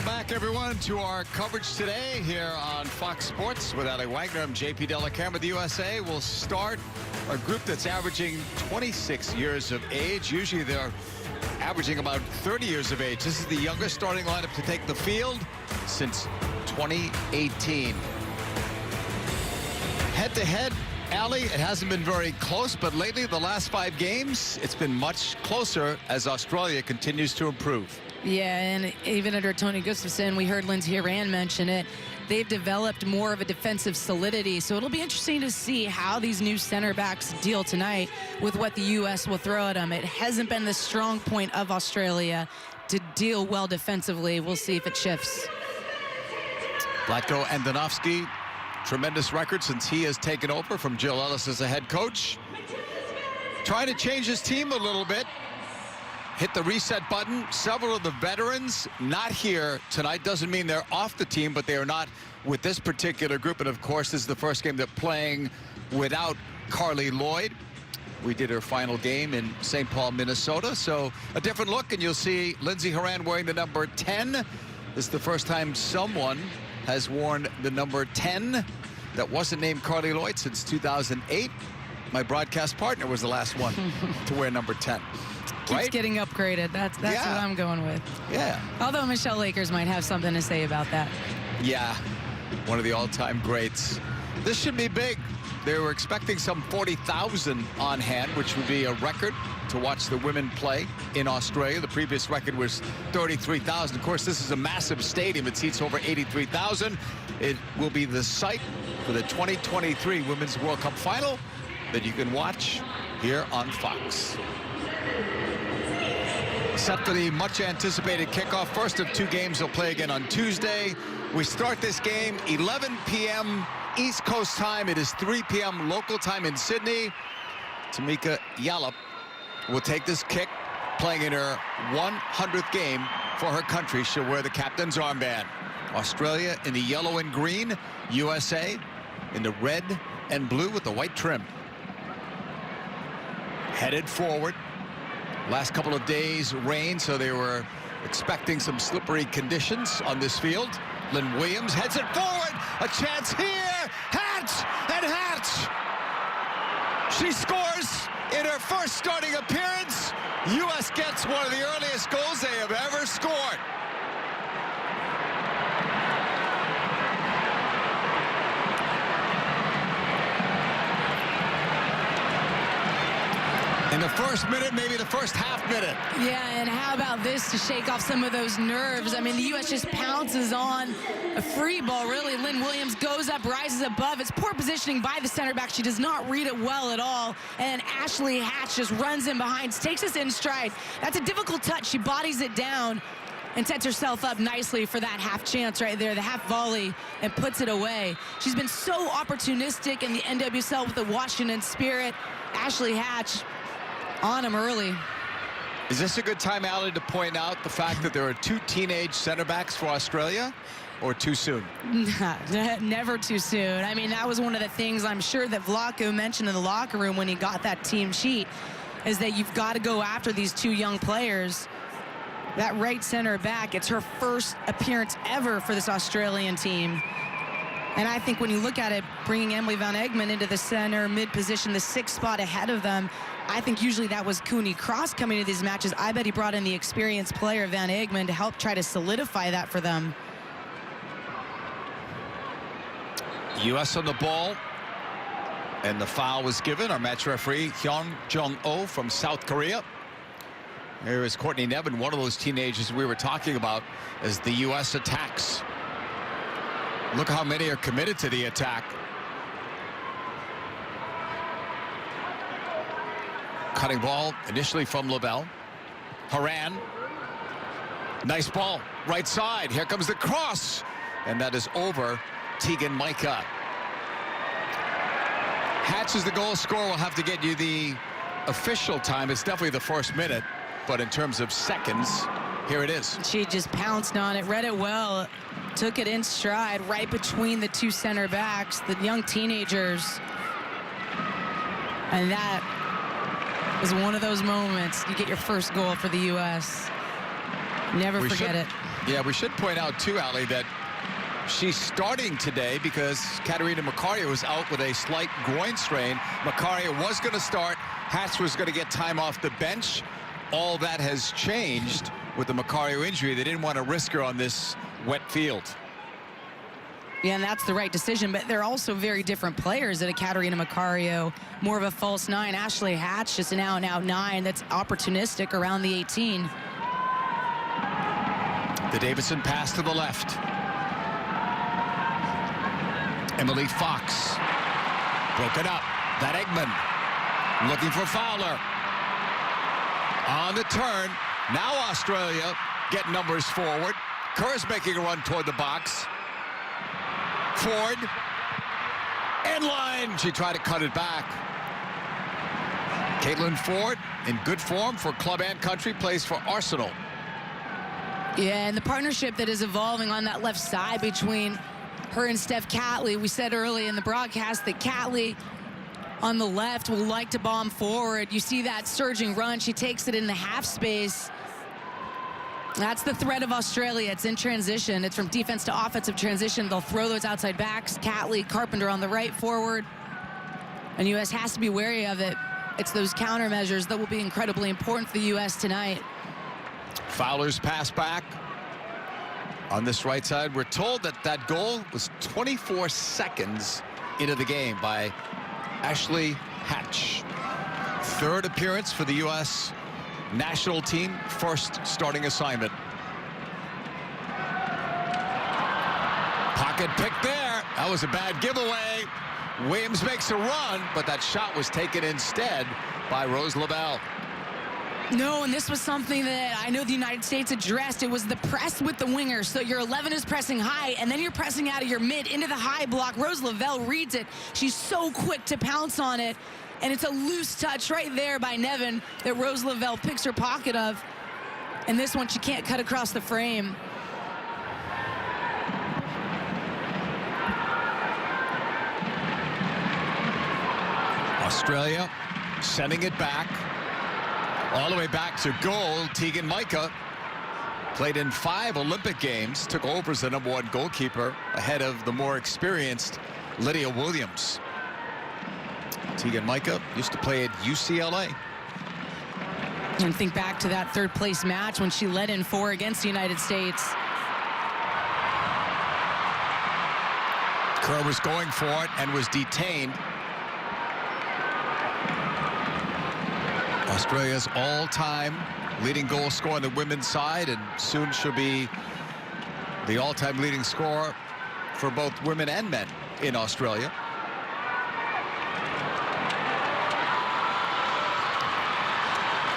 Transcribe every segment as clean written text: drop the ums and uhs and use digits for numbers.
Welcome back, everyone, to our coverage today here on Fox Sports with Ali Wagner. I'm JP Delacamera. The USA will start a group that's averaging 26 years of age. Usually they're averaging about 30 years of age. This is the youngest starting lineup to take the field since 2018. Head-to-head, Ali, it hasn't been very close, but lately, the last 5 games, it's been much closer as Australia continues to improve. Yeah, and even under Tony Gustafson, we heard Lindsey Horan mention it. They've developed more of a defensive solidity, so it'll be interesting to see how these new center backs deal tonight with what the U.S. will throw at them. It hasn't been the strong point of Australia to deal well defensively. We'll see if it shifts. Vlatko Andonovski, tremendous record since he has taken over from Jill Ellis as a head coach. Trying to change his team a little bit. Hit the reset button. Several of the veterans not here tonight. Doesn't mean they're off the team, but they are not with this particular group. And of course, this is the first game they're playing without Carly Lloyd. We did her final game in St. Paul, Minnesota. So a different look, and you'll see Lindsey Horan wearing the number 10. This is the first time someone has worn the number 10 that wasn't named Carly Lloyd since 2008. My broadcast partner was the last one to wear number 10. Keeps getting upgraded. That's what I'm going with. Yeah. Although Michelle Lakers might have something to say about that. Yeah, one of the all-time greats. This should be big. They were expecting some 40,000 on hand, which would be a record to watch the women play in Australia. The previous record was 33,000. Of course, this is a massive stadium. It seats over 83,000. It will be the site for the 2023 Women's World Cup Final that you can watch here on Fox. Set for the much-anticipated kickoff. First of 2 games they'll play again on Tuesday. We start this game 11 p.m. East Coast time. It is 3 p.m. local time in Sydney. Tamika Yallop will take this kick, playing in her 100th game for her country. She'll wear the captain's armband. Australia in the yellow and green. USA in the red and blue with the white trim. Headed forward. Last couple of days, rain, so they were expecting some slippery conditions on this field. Lynn Williams heads it forward. A chance here. Hatch and Hatch. She scores in her first starting appearance. U.S. gets one of the earliest goals they have ever scored. In the first minute, maybe the first half minute. Yeah, and how about this to shake off some of those nerves? I mean, the U.S. just pounces on a free ball, really. Lynn Williams goes up, rises above. It's poor positioning by the center back. She does not read it well at all. And Ashley Hatch just runs in behind, takes us in stride. That's a difficult touch. She bodies it down and sets herself up nicely for that half chance right there, the half volley, and puts it away. She's been so opportunistic in the NWSL with the Washington Spirit. Ashley Hatch on him early. Is this a good time, Ali, to point out the fact that there are 2 teenage center backs for Australia, or too soon? Never too soon. I mean, that was one of the things I'm sure that Vlatko mentioned in the locker room when he got that team sheet, is that you've got to go after these 2 young players. That right center back, it's her first appearance ever for this Australian team. And I think when you look at it, bringing Emily Van Egmond into the center mid position, the 6th spot ahead of them, I think usually that was Cooney Cross coming to these matches. I bet he brought in the experienced player, Van Egmond, to help try to solidify that for them. U.S. on the ball, and the foul was given. Our match referee, Hyun Jung-oh from South Korea. Here is Courtney Nevin, one of those teenagers we were talking about, as the U.S. attacks. Look how many are committed to the attack. Cutting ball initially from Lavelle. Horan. Nice ball. Right side. Here comes the cross. And that is over Tegan Micah. Hatch is the goal scorer. We'll have to get you the official time. It's definitely the first minute. But in terms of seconds, here it is. She just pounced on it, read it well, took it in stride right between the 2 center backs, the young teenagers. And that is one of those moments. You get your first goal for the U.S. Never forget it. Yeah, we should point out too, Ali, that she's starting today because Katarina Macario was out with a slight groin strain. Macario was going to start. Hatch was going to get time off the bench. All that has changed with the Macario injury. They didn't want to risk her on this wet field. Yeah, and that's the right decision, but they're also very different players. That a Katarina Macario, more of a false 9. Ashley Hatch, just an out-and-out 9 that's opportunistic around the 18. The Davidson pass to the left. Emily Fox. Broken up. Van Egmond looking for Fowler. On the turn. Now Australia get numbers forward. Kerr's making a run toward the box. Ford. End line. She tried to cut it back. Caitlin Ford in good form for club and country. Plays for Arsenal. Yeah, and the partnership that is evolving on that left side between her and Steph Catley. We said early in the broadcast that Catley on the left will like to bomb forward. You see that surging run. She takes it in the half space. That's the threat of Australia. It's in transition. It's from defense to offensive transition. They'll throw those outside backs. Catley, Carpenter on the right forward. And U.S. has to be wary of it. It's those countermeasures that will be incredibly important for the U.S. tonight. Fowler's pass back. On this right side, we're told that that goal was 24 seconds into the game by Ashley Hatch. Third appearance for the U.S. national team, first starting assignment. Pocket pick there. That was a bad giveaway. Williams makes a run, but that shot was taken instead by Rose Lavelle. No, and this was something that I know the United States addressed. It was the press with the winger. So your 11 is pressing high, and then you're pressing out of your mid into the high block. Rose Lavelle reads it. She's so quick to pounce on it. And it's a loose touch right there by Nevin that Rose Lavelle picks her pocket of. And this one, she can't cut across the frame. Australia sending it back. All the way back to goal. Tegan Micah played in 5 Olympic games, took over as the #1 goalkeeper ahead of the more experienced Lydia Williams. Tegan Micah used to play at UCLA. And think back to that third place match when she led in 4 against the United States. Kerr was going for it and was detained. Australia's all-time leading goal scorer on the women's side, and soon she'll be the all-time leading scorer for both women and men in Australia.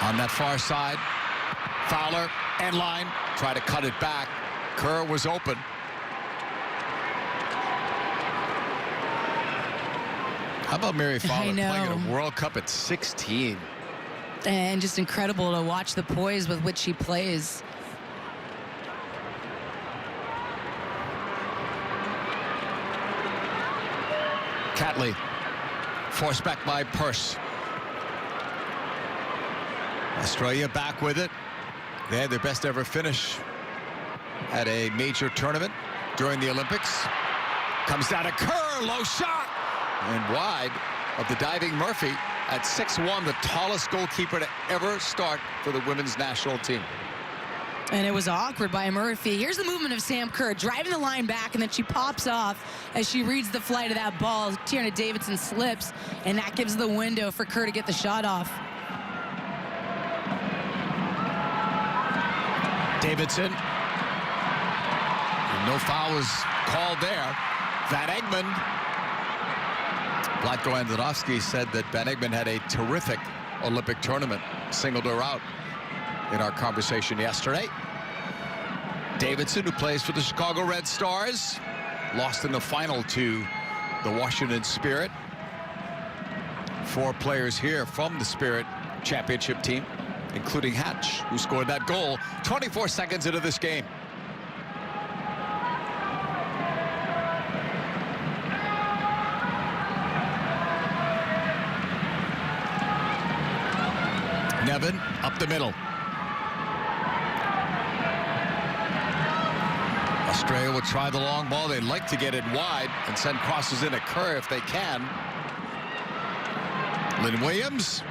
On that far side, Fowler, end line, try to cut it back. Kerr was open. How about Mary Fowler playing in a World Cup at 16? And just incredible to watch the poise with which she plays. Catley, forced back by Purse. Australia back with it. They had their best ever finish at a major tournament during the Olympics. Comes down to Kerr, low shot, and wide of the diving Murphy. At 6'1", the tallest goalkeeper to ever start for the women's national team. And it was awkward by Murphy. Here's the movement of Sam Kerr, driving the line back, and then she pops off as she reads the flight of that ball. Tierna Davidson slips, and that gives the window for Kerr to get the shot off. Davidson. No foul was called there. Van Egmond. Vlatko Andonovski said that Van Egmond had a terrific Olympic tournament, singled her out in our conversation yesterday. Davidson, who plays for the Chicago Red Stars, lost in the final to the Washington Spirit. 4 players here from the Spirit championship team, including Hatch, who scored that goal 24 seconds into this game. Nevin up the middle. Australia will try the long ball. They'd like to get it wide and send crosses in a curve if they can. Lynn Williams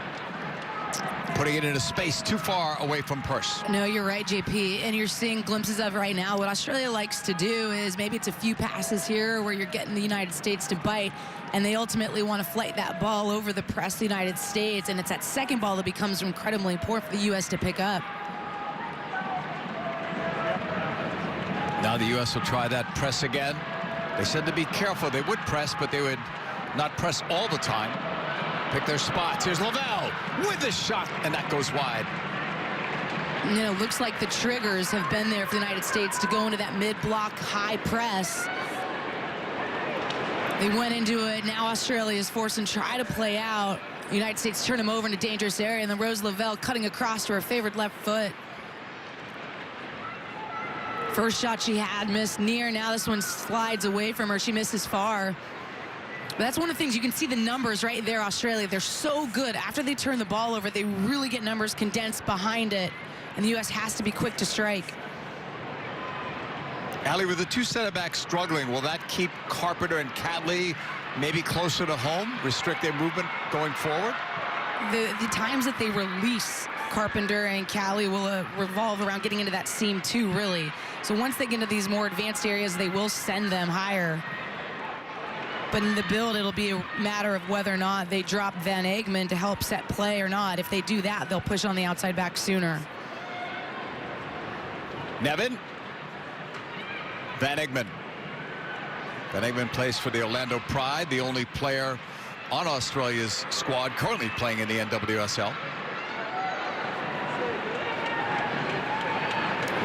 putting it into space too far away from Purse. No, you're right, JP, and you're seeing glimpses of it right now. What Australia likes to do is maybe it's a few passes here where you're getting the United States to bite, and they ultimately want to flight that ball over the press of the United States, and it's that second ball that becomes incredibly important for the U.S. to pick up. Now the U.S. will try that press again. They said to be careful. They would press, but they would not press all the time. Pick their spots. Here's Lavelle with the shot, and that goes wide. You know, looks like the triggers have been there for the United States to go into that mid-block high press. They went into it. Now Australia is forced and try to play out. The United States turn them over in a dangerous area, and then Rose Lavelle cutting across to her favorite left foot. First shot she had missed near. Now this one slides away from her. She misses far. But that's one of the things, you can see the numbers right there, Australia. They're so good. After they turn the ball over, they really get numbers condensed behind it. And the U.S. has to be quick to strike. Allie, with the two center backs struggling, will that keep Carpenter and Catley maybe closer to home, restrict their movement going forward? The times that they release Carpenter and Callie will revolve around getting into that seam too, really. So once they get into these more advanced areas, they will send them higher. But in the build, it'll be a matter of whether or not they drop Van Egmond to help set play or not. If they do that, they'll push on the outside back sooner. Nevin. Van Egmond. Van Egmond plays for the Orlando Pride, the only player on Australia's squad currently playing in the NWSL.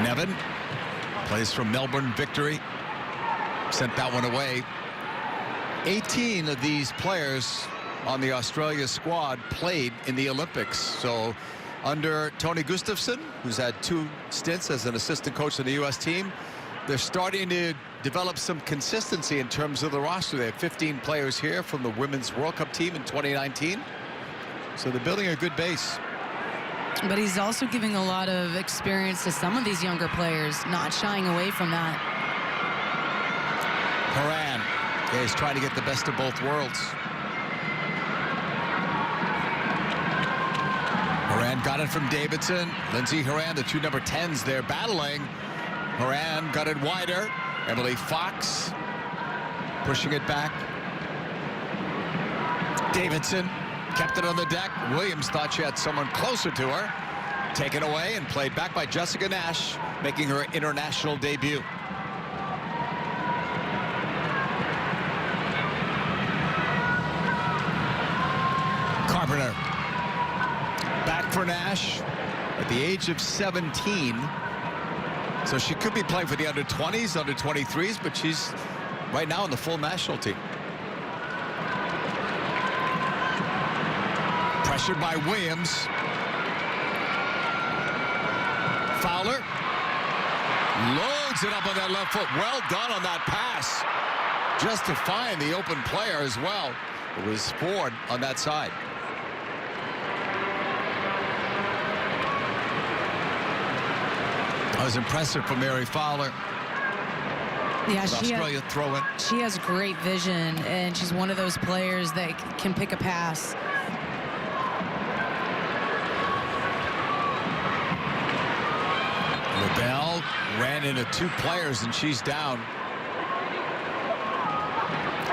Nevin plays from Melbourne Victory. Sent that one away. 18 of these players on the Australia squad played in the Olympics. So under Tony Gustafsson, who's had 2 stints as an assistant coach of the U.S. team, they're starting to develop some consistency in terms of the roster. They have 15 players here from the Women's World Cup team in 2019. So they're building a good base. But he's also giving a lot of experience to some of these younger players, not shying away from that. Horan. Yeah, he's trying to get the best of both worlds. Horan got it from Davidson. Lindsay Horan, the 2 number 10s, they're battling. Horan got it wider. Emily Fox pushing it back. Davidson kept it on the deck. Williams thought she had someone closer to her. Taken away and played back by Jessica Nash, making her international debut. Carpenter. Back for Nash at the age of 17. So she could be playing for the under-20s, under-23s, but she's right now on the full national team. Pressured by Williams. Fowler loads it up on that left foot. Well done on that pass. Just to find the open player as well. It was Ford on that side. That was impressive from Mary Fowler. Yeah, Australia throw in. She has great vision, and she's one of those players that can pick a pass. LaBelle ran into 2 players, and she's down.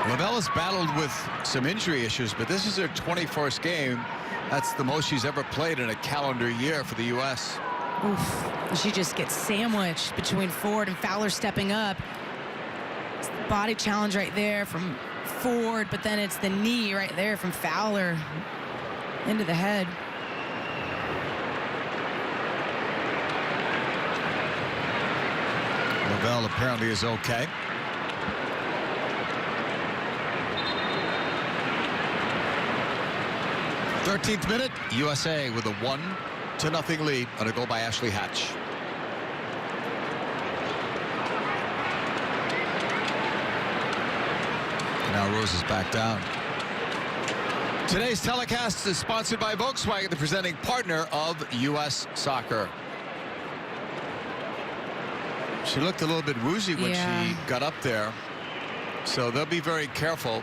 LaBelle has battled with some injury issues, but this is her 21st game. That's the most she's ever played in a calendar year for the U.S. Oof. She just gets sandwiched between Ford and Fowler stepping up. It's the body challenge right there from Ford, but then it's the knee right there from Fowler into the head. LaBelle apparently is okay. th minute, USA with a 1-0 lead on a goal by Ashley Hatch. Now Rose is back down. Today's telecast is sponsored by Volkswagen, the presenting partner of U.S. Soccer. She looked a little bit woozy when she got up there. So they'll be very careful.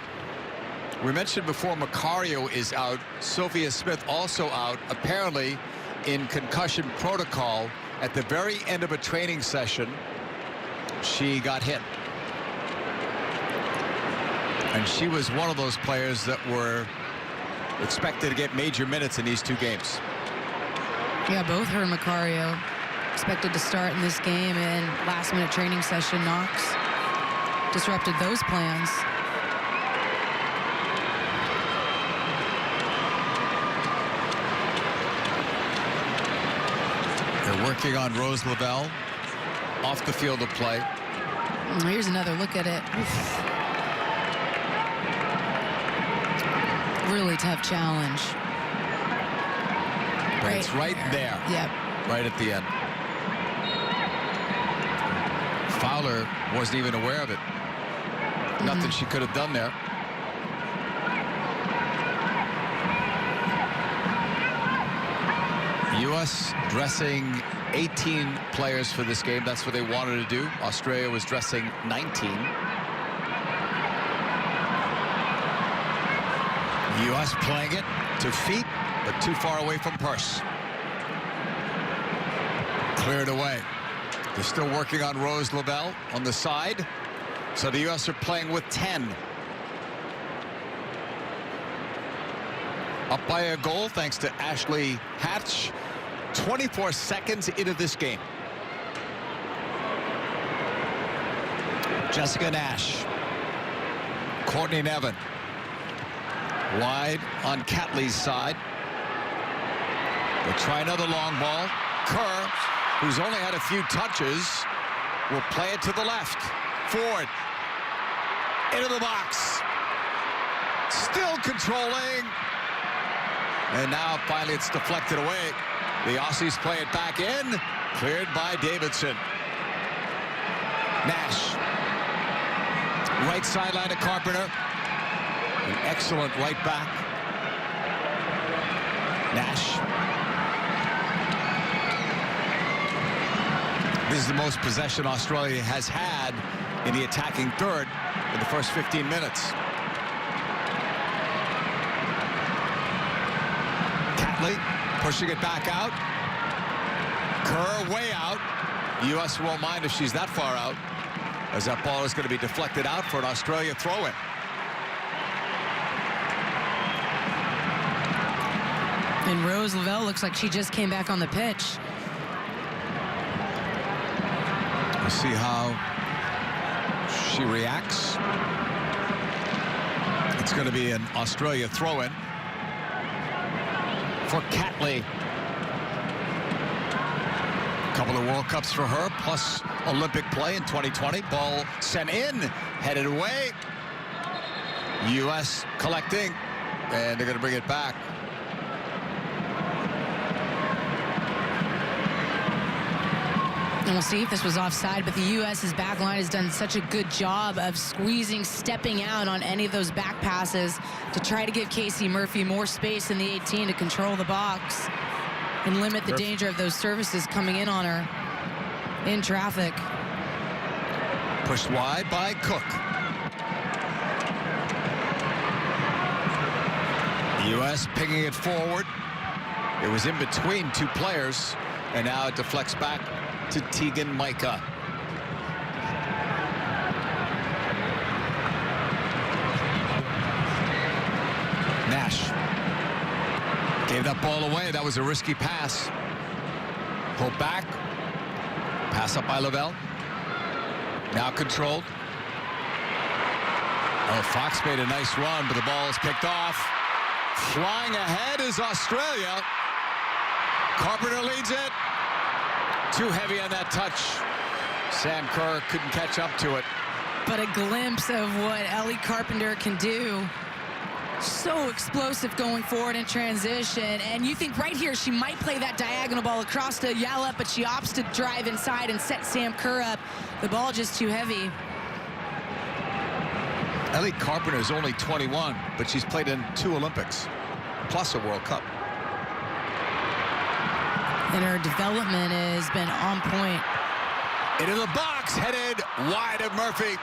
We mentioned before Macario is out. Sophia Smith also out, apparently in concussion protocol. At the very end of a training session, she got hit. And she was one of those players that were expected to get major minutes in these two games. Yeah, both her and Macario expected to start in this game, and last-minute training session knocks disrupted those plans. They're working on Rose Lavelle off the field of play. Here's another look at it. Oof. Really tough challenge. But it's right there. Yep. Right at the end. Fowler wasn't even aware of it. Nothing she could have done there. U.S. dressing 18 players for this game. That's what they wanted to do. Australia was dressing 19. U.S. playing it to feet, but too far away from purse. Cleared away. They're still working on Rose Lavelle on the side. So the U.S. are playing with 10. Up by a goal thanks to Ashley Hatch. 24 seconds into this game. Jessica Nash. Courtney Nevin. Wide on Catley's side. They'll try another long ball. Kerr, who's only had a few touches, will play it to the left. Forward. Into the box. Still controlling. And now finally it's deflected away. The Aussies play it back in. Cleared by Davidson. Nash. Right sideline to Carpenter. An excellent right back. Nash. This is the most possession Australia has had in the attacking third in the first 15 minutes. Catley pushing it back out. Kerr way out. The U.S. won't mind if she's that far out, as that ball is going to be deflected out for an Australia throw-in. And Rose Lavelle looks like she just came back on the pitch. We'll see how she reacts. It's going to be an Australia throw-in for Catley. A couple of World Cups for her, plus Olympic play in 2020. Ball sent in, headed away. U.S. collecting, and they're going to bring it back. And we'll see if this was offside, but the U.S.'s back line has done such a good job of squeezing, stepping out on any of those back passes to try to give Casey Murphy more space in the 18 to control the box and limit the danger of those services coming in on her in traffic. Pushed wide by Cook. The U.S. pinging it forward. It was in between two players, and now it deflects back to Tegan Micah. Nash gave that ball away. That was a risky pass. Pulled back. Pass up by Lavelle. Now controlled. Oh, Fox made a nice run, but the ball is picked off. Flying ahead is Australia. Carpenter leads it. Too heavy on that touch. Sam Kerr couldn't catch up to it. But a glimpse of what Ellie Carpenter can do. So explosive going forward in transition. And you think right here she might play that diagonal ball across to Yallop, but she opts to drive inside and set Sam Kerr up. The ball just too heavy. Ellie Carpenter is only 21, but she's played in 2 Olympics, plus a World Cup. And her development has been on point. Into the box, headed wide of Murphy.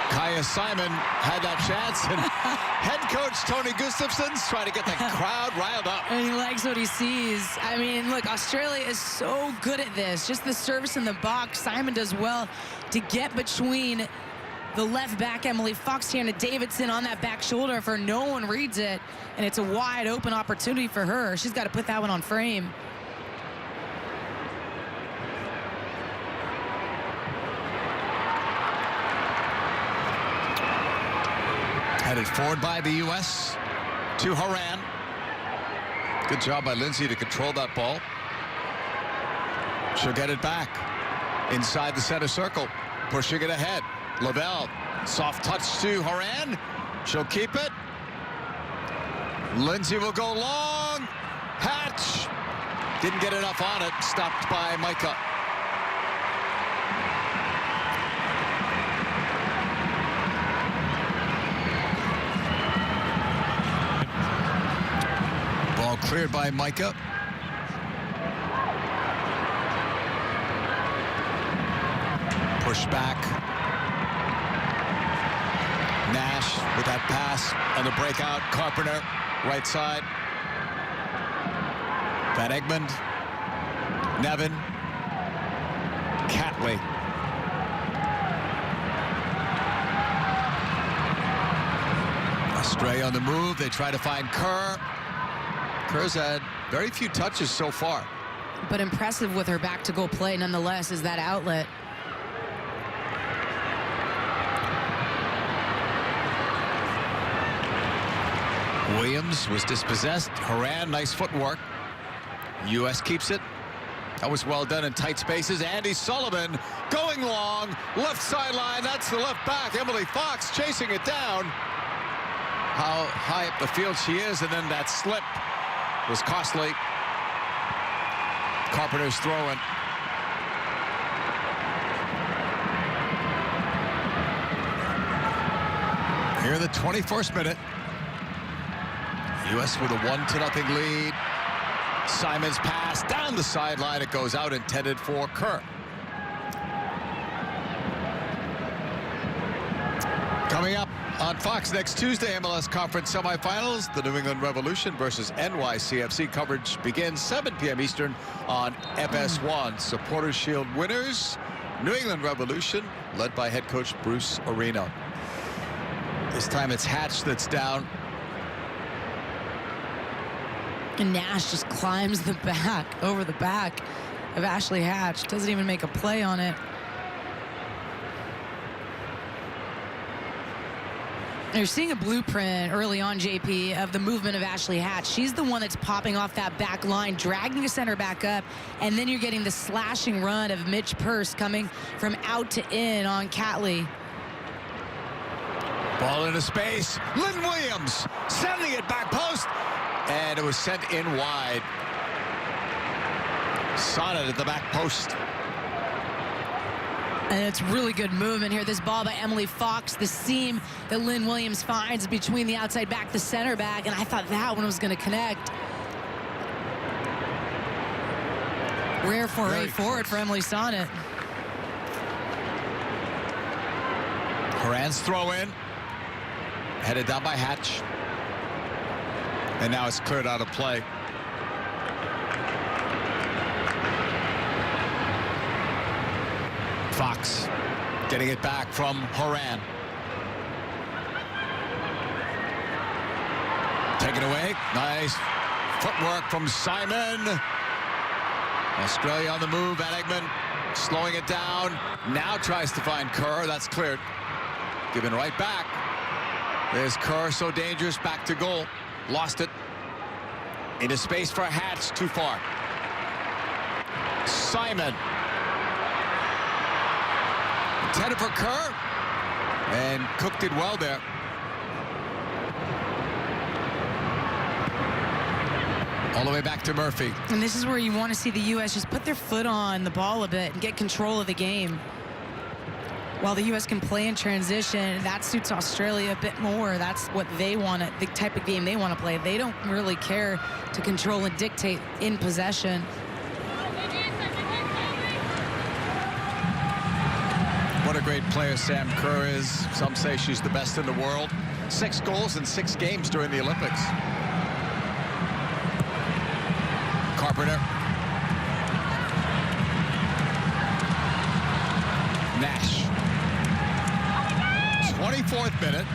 Kaya Simon had that chance, and head coach Tony Gustafson's trying to get the crowd riled up. And he likes what he sees. I mean, look, Australia is so good at this. Just the service in the box. Simon does well to get between the left back, Emily Fox, here, and Davidson on that back shoulder for no one reads it. And it's a wide open opportunity for her. She's got to put that one on frame. Headed forward by the U.S. to Horan. Good job by Lindsay to control that ball. She'll get it back inside the center circle, pushing it ahead. Lavelle, soft touch to Horan. She'll keep it. Lindsay will go long. Hatch didn't get enough on it. Stopped by Micah. Ball cleared by Micah. Push back. Nash with that pass on the breakout. Carpenter, right side. Van Egmond. Nevin. Catley. Australia on the move. They try to find Kerr. Kerr's had very few touches so far. But impressive with her back-to-goal play, nonetheless, is that outlet. Williams was dispossessed. Horan, nice footwork. U.S. keeps it. That was well done in tight spaces. Andy Sullivan going long. Left sideline. That's the left back. Emily Fox chasing it down. How high up the field she is. And then that slip was costly. Carpenter's throwing. Here in the 21st minute. U.S. with a 1-0 lead. Simon's pass down the sideline. It goes out, intended for Kerr. Coming up on Fox next Tuesday, MLS Conference semifinals. The New England Revolution versus NYCFC. Coverage begins 7 p.m. Eastern on FS1. Supporters Shield winners, New England Revolution, led by head coach Bruce Arena. This time it's Hatch that's down. And Nash just climbs the back, over the back of Ashley Hatch. Doesn't even make a play on it. You're seeing a blueprint early on, JP, of the movement of Ashley Hatch. She's the one that's popping off that back line, dragging a center back up, and then you're getting the slashing run of Mitch Purse coming from out to in on Catley. Ball into space. Lynn Williams sending it back post. And it was sent in wide. Sonnet at the back post. And it's really good movement here. This ball by Emily Fox, the seam that Lynn Williams finds between the outside back, the center back, and I thought that one was going to connect. Rare foray forward for Emily Sonnet. Horan's throw in. Headed down by Hatch. And now it's cleared out of play. Fox getting it back from Horan. Taken away. Nice footwork from Simon. Australia on the move. Van Egmond slowing it down. Now tries to find Kerr. That's cleared. Given right back. There's Kerr, so dangerous. Back to goal. Lost it. Into space for Hatch. Too far. Simon. Intended for Kerr. And Cook did well there. All the way back to Murphy. And this is where you want to see the U.S. just put their foot on the ball a bit and get control of the game. While the U.S. can play in transition, that suits Australia a bit more. That's what they want, the type of game they want to play. They don't really care to control and dictate in possession. great player Sam Kerr is. Some say she's the best in the world. 6 goals in 6 games during the Olympics. Carpenter. Nash. 24th minute.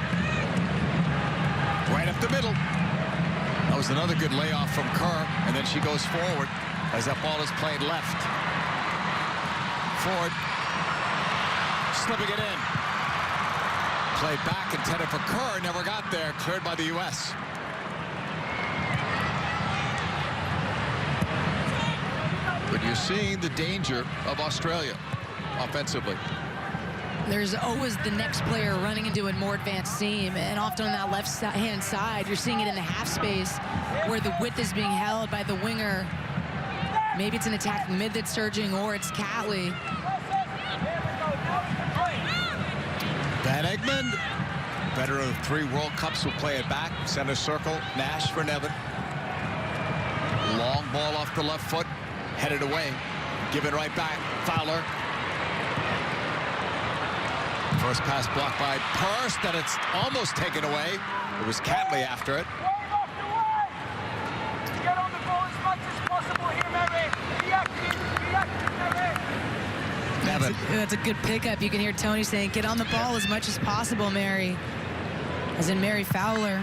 Right up the middle. That was another good layoff from Kerr, and then she goes forward as that ball is played left. Ford slipping it in. Played back, intended for Kerr, never got there. Cleared by the U.S. But you're seeing the danger of Australia offensively. There's always the next player running into a more advanced seam, and often on that left-hand side, you're seeing it in the half space where the width is being held by the winger. Maybe it's an attacking mid that's surging, or it's Catley. Van Egmond, veteran of 3 World Cups, will play it back. Center circle, Nash for Nevin. Long ball off the left foot, headed away. Given right back, Fowler. First pass blocked by Purse, then it's almost taken away. It was Catley after it. Get on the ball as much as possible here, Mary. Nevin. That's a good pickup. You can hear Tony saying, get on the ball as much as possible, Mary. As in Mary Fowler.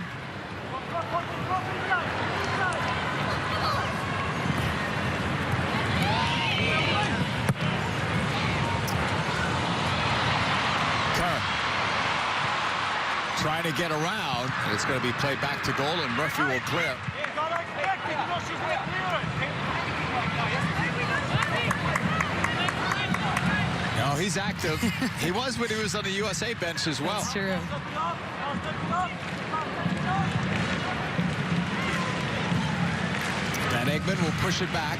Trying to get around, and it's going to be played back to goal, and Murphy will clear. No, he's active. He was when he was on the USA bench as well. That's true. Van Egmond will push it back.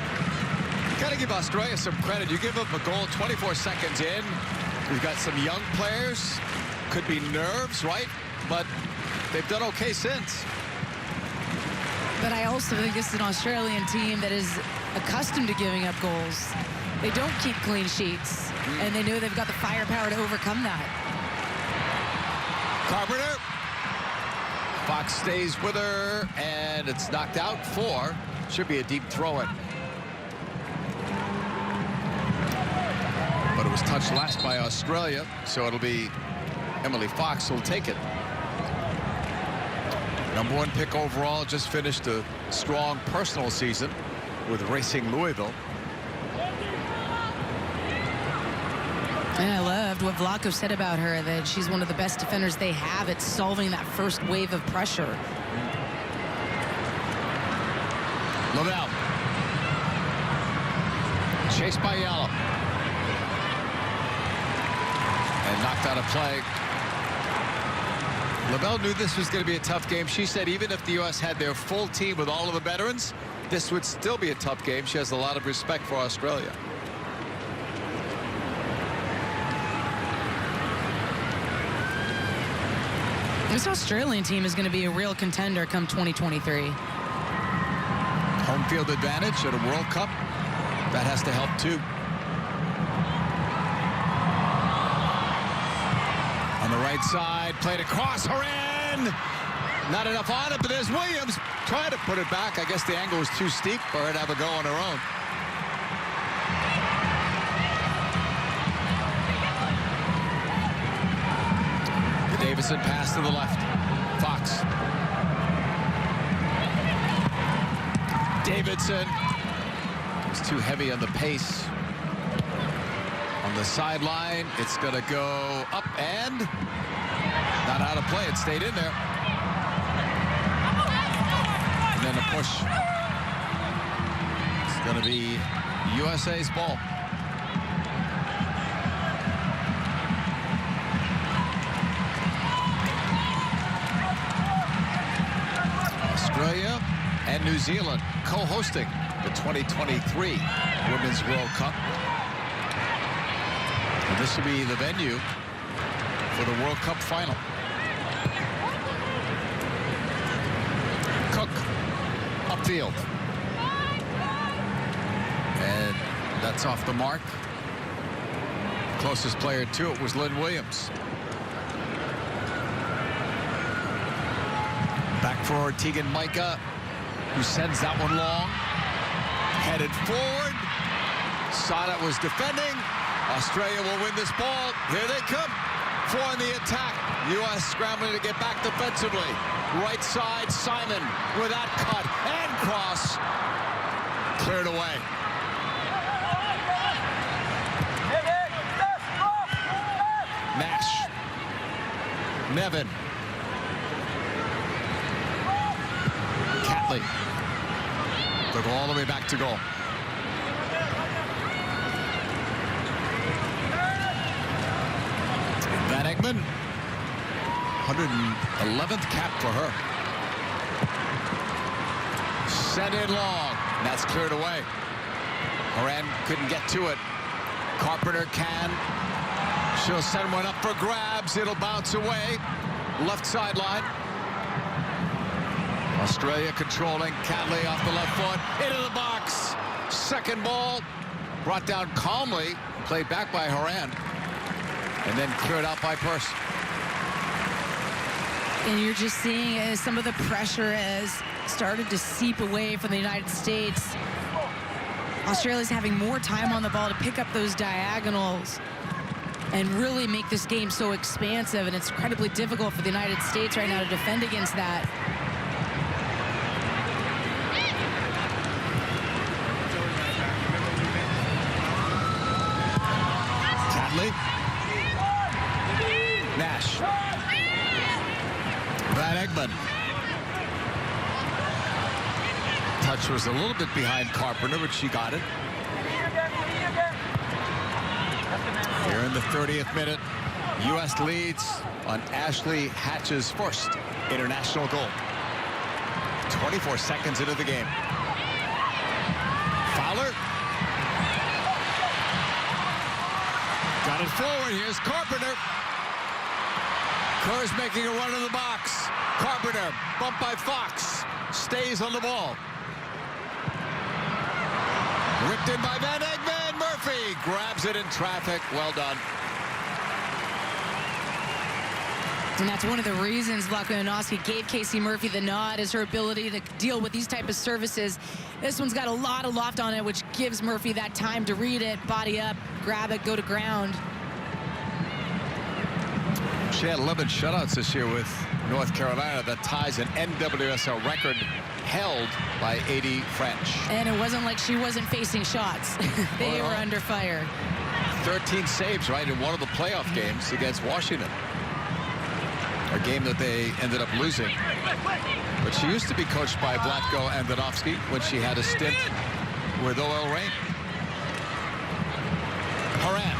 Got to give Australia some credit. You give up a goal 24 seconds in. We've got some young players. Could be nerves, right? But they've done okay since. But I also think this is an Australian team that is accustomed to giving up goals. They don't keep clean sheets, and they know they've got the firepower to overcome that. Carpenter. Fox stays with her, and it's knocked out for. Should be a deep throw-in. But it was touched last by Australia, so it'll be Emily Fox who'll take it. #1 pick overall, just finished a strong personal season with Racing Louisville. And I loved what Vlaco said about her, that she's one of the best defenders they have at solving that first wave of pressure. Lavelle. Chased by Yellow. And knocked out of play. Lavelle knew this was going to be a tough game. She said even if the U.S. had their full team with all of the veterans, this would still be a tough game. She has a lot of respect for Australia. This Australian team is going to be a real contender come 2023. Home field advantage at a World Cup. That has to help too. On the right side, played across her end. Not enough on it, but there's Williams trying to put it back. I guess the angle was too steep for her to have a go on her own. The Davison pass to the left. Fox. Davidson was too heavy on the pace. On the sideline, it's going to go up and not out of play. It stayed in there. And then a push. It's going to be USA's ball. Australia and New Zealand co-hosting the 2023 Women's World Cup. And this will be the venue for the World Cup final. Cook, upfield. And that's off the mark. Closest player to it was Lynn Williams. Back for Tegan Micah, who sends that one long. Headed forward. Sada was defending. Australia will win this ball. Here they come. 4 in the attack. U.S. scrambling to get back defensively. Right side, Simon with that cut and cross. Cleared away. Nash. Nevin. Catley. They'll go all the way back to goal. Van Egmond. 111th cap for her. Sent in long. That's cleared away. Horan couldn't get to it. Carpenter can. She'll send one up for grabs. It'll bounce away. Left sideline. Australia controlling. Catley off the left foot. Into the box. Second ball. Brought down calmly. Played back by Horan. And then cleared out by Purse. And you're just seeing as some of the pressure has started to seep away from the United States. Australia's having more time on the ball to pick up those diagonals and really make this game so expansive, and it's incredibly difficult for the United States right now to defend against that. Catley. Nash. Van Egmond. Touch was a little bit behind Carpenter, but she got it. Here in the 30th minute, U.S. leads on Ashley Hatch's first international goal. 24 seconds into the game. Fowler. Got it forward. Here's Carpenter. Kerr's making a run in the box. Carpenter, bumped by Fox, stays on the ball. Ripped in by Van Egmond. Murphy grabs it in traffic. Well done. And that's one of the reasons Lukyanowski gave Casey Murphy the nod, is her ability to deal with these type of services. This one's got a lot of loft on it, which gives Murphy that time to read it, body up, grab it, go to ground. She had 11 shutouts this year with North Carolina. That ties an NWSL record held by A.D. French. And it wasn't like she wasn't facing shots. They were under fire. 13 saves, right, in one of the playoff games against Washington. A game that they ended up losing. But she used to be coached by Vlatko Andonovski when she had a stint with OL Reign. Horan.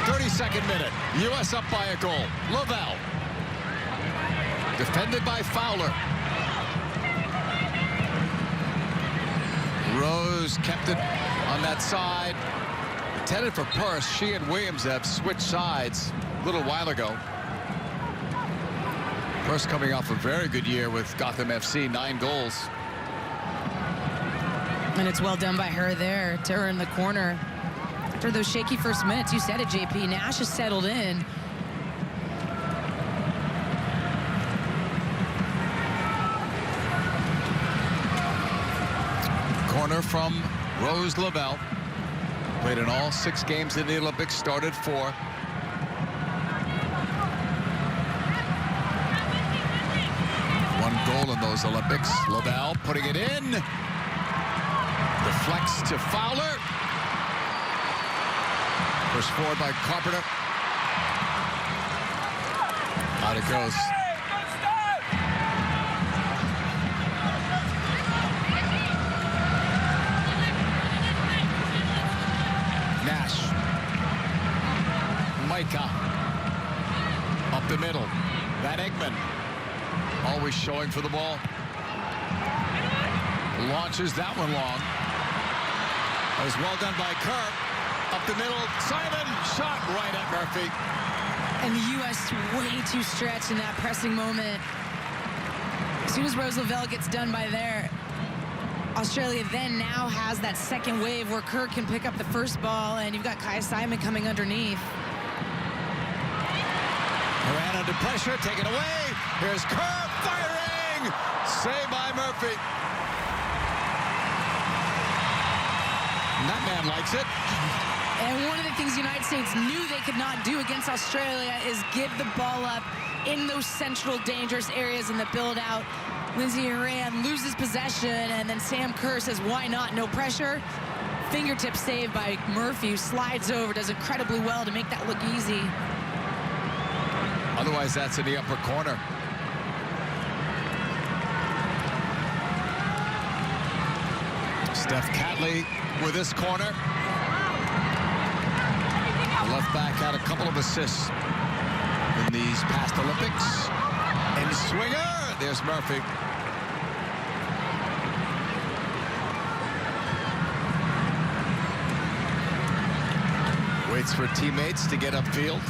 32nd minute. U.S. up by a goal. Lavelle. Defended by Fowler. Rose kept it on that side. Intended for Purse. She and Williams have switched sides a little while ago. Purse coming off a very good year with Gotham FC, 9 goals. And it's well done by her there to earn the corner. After those shaky first minutes, you said it, JP, Nash has settled in. Corner from Rose Lavelle. Played in all 6 games in the Olympics, started 4. One goal in those Olympics. Lavelle putting it in. Deflects to Fowler. Pushed forward by Carpenter. Out it goes. Nash. Micah. Up the middle. Van Egmond. Always showing for the ball. Launches that one long. That was well done by Kerr. Up the middle, Simon, shot right at Murphy. And the U.S. way too stretched in that pressing moment. As soon as Rose Lavelle gets done by there, Australia then now has that second wave where Kirk can pick up the first ball, and you've got Kaya Simon coming underneath. Moran under pressure, taken away. Here's Kerr firing. Saved by Murphy. And that man likes it. And one of the things the United States knew they could not do against Australia is give the ball up in those central dangerous areas in the build-out. Lindsey Horan loses possession, and then Sam Kerr says, why not? No pressure. Fingertip save by Murphy, who slides over, does incredibly well to make that look easy. Otherwise, that's in the upper corner. Steph Catley with this corner. The left back had a couple of assists in these past Olympics. And swinger, there's Murphy. Waits for teammates to get upfield.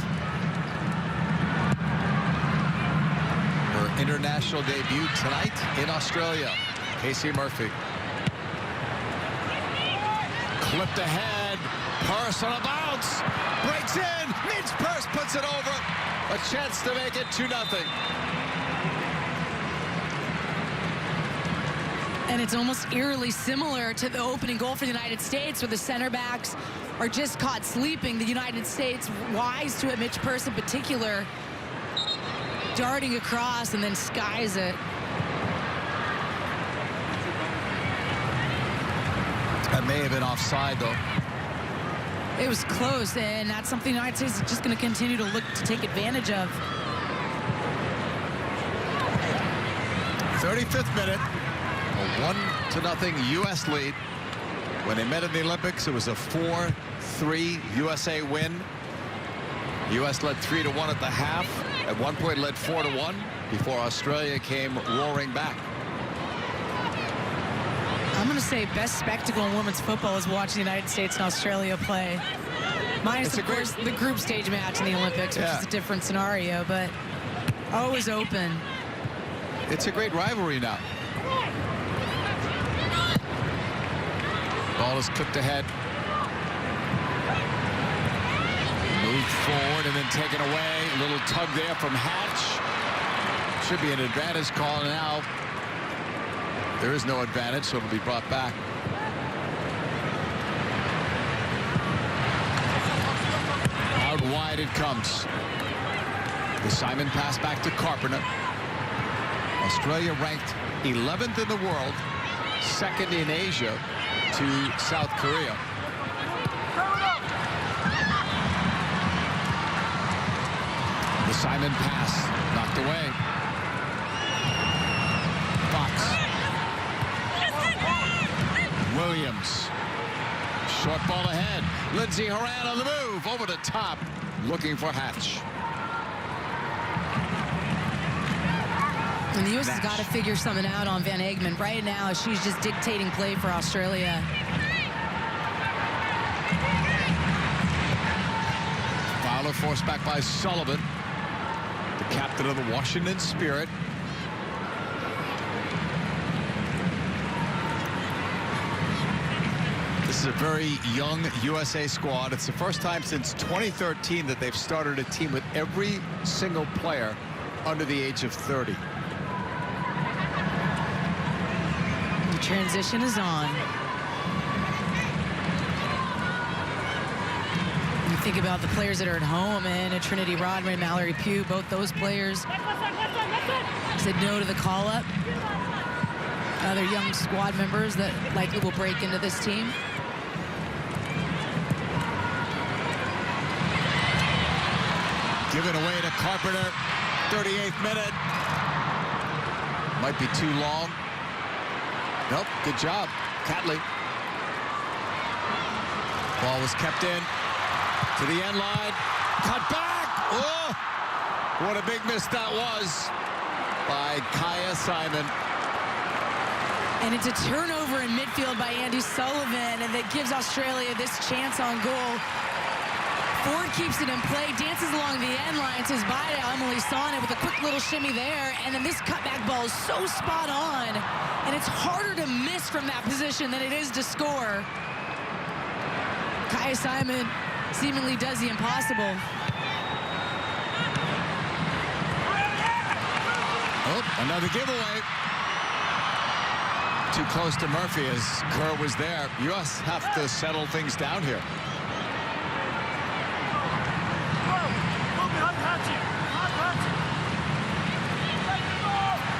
Her international debut tonight in Australia. Casey Murphy. Clipped ahead. Purse on a bounce. Breaks in. Meets Purse, puts it over. A chance to make it 2-0. And it's almost eerily similar to the opening goal for the United States, where the center backs are just caught sleeping. The United States, wise to it, Mitch Purse in particular, darting across and then skies it. That may have been offside, though. It was close, and that's something the United States is just going to continue to look to take advantage of. 35th minute. A 1-0 U.S. lead. When they met in the Olympics, it was a 4-3 USA win. The U.S. led 3-1 at the half. At one point led 4-1 before Australia came roaring back. I'm going to say best spectacle in women's football is watching the United States and Australia play. Minus, of course, the group stage match in the Olympics, which is a different scenario, but always open. It's a great rivalry now. Ball is clipped ahead. Moved forward and then taken away. A little tug there from Hatch. Should be an advantage call now. There is no advantage, so it'll be brought back. Out wide it comes. The Simon pass back to Carpenter. Australia ranked 11th in the world, 2nd in Asia to South Korea. The Simon pass knocked away. Fox. Williams. Short ball ahead. Lindsey Horan on the move. Over the top. Looking for Hatch. And the U.S. has got to figure something out on Van Egmond. Right now, she's just dictating play for Australia. Fowler forced back by Sullivan, the captain of the Washington Spirit. This is a very young USA squad. It's the first time since 2013 that they've started a team with every single player under the age of 30. The transition is on. You think about the players that are at home, and Trinity Rodman, Mallory Pugh, both those players said no to the call-up. Other young squad members that likely will break into this team. Given away to Carpenter, 38th minute. Might be too long. Nope, good job, Catley. Ball was kept in to the end line. Cut back. Oh, what a big miss that was by Kaya Simon. And it's a turnover in midfield by Andy Sullivan, and that gives Australia this chance on goal. Ford keeps it in play, dances along the end line, says bye to Emily Sonnet with a quick little shimmy there, and then this cutback ball is so spot on, and it's harder to miss from that position than it is to score. Kaya Simon seemingly does the impossible. Oh, another giveaway. Too close to Murphy as Kerr was there. U.S. have to settle things down here.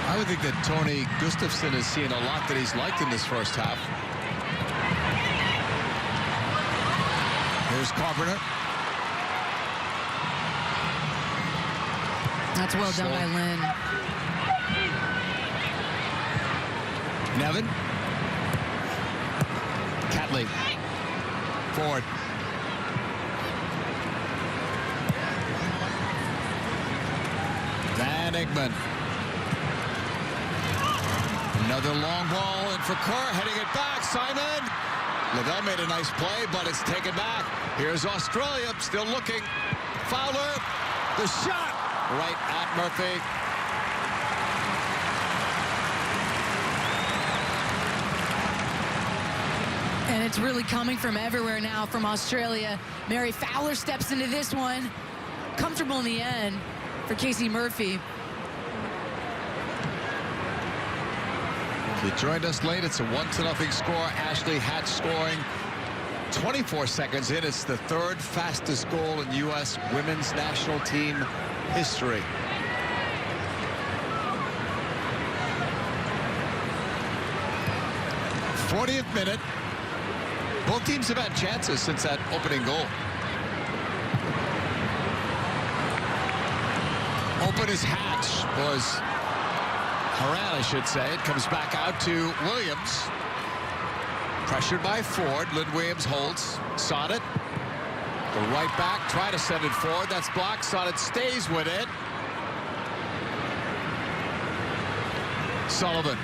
I would think that Tony Gustafsson has seen a lot that he's liked in this first half. Here's Carpenter. That's well done by Lynn. Nevin. Catley. Ford. Van Egmond. Another long ball in for Kerr, heading it back. Simon. Lavelle made a nice play, but it's taken back. Here's Australia, still looking. Fowler. The shot right at Murphy. And it's really coming from everywhere now from Australia. Mary Fowler steps into this one. Comfortable in the end for Casey Murphy. If you joined us late, it's a 1-0 score. Ashley Hatch scoring 24 seconds in. It's the third fastest goal in U.S. women's national team history. '40th minute. Both teams have had chances since that opening goal. Open as Hatch was Haran, I should say. It comes back out to Williams. Pressured by Ford. Lynn Williams holds. Sonnet. The right back. Try to send it forward. That's blocked. Sonnet stays with it. Sullivan.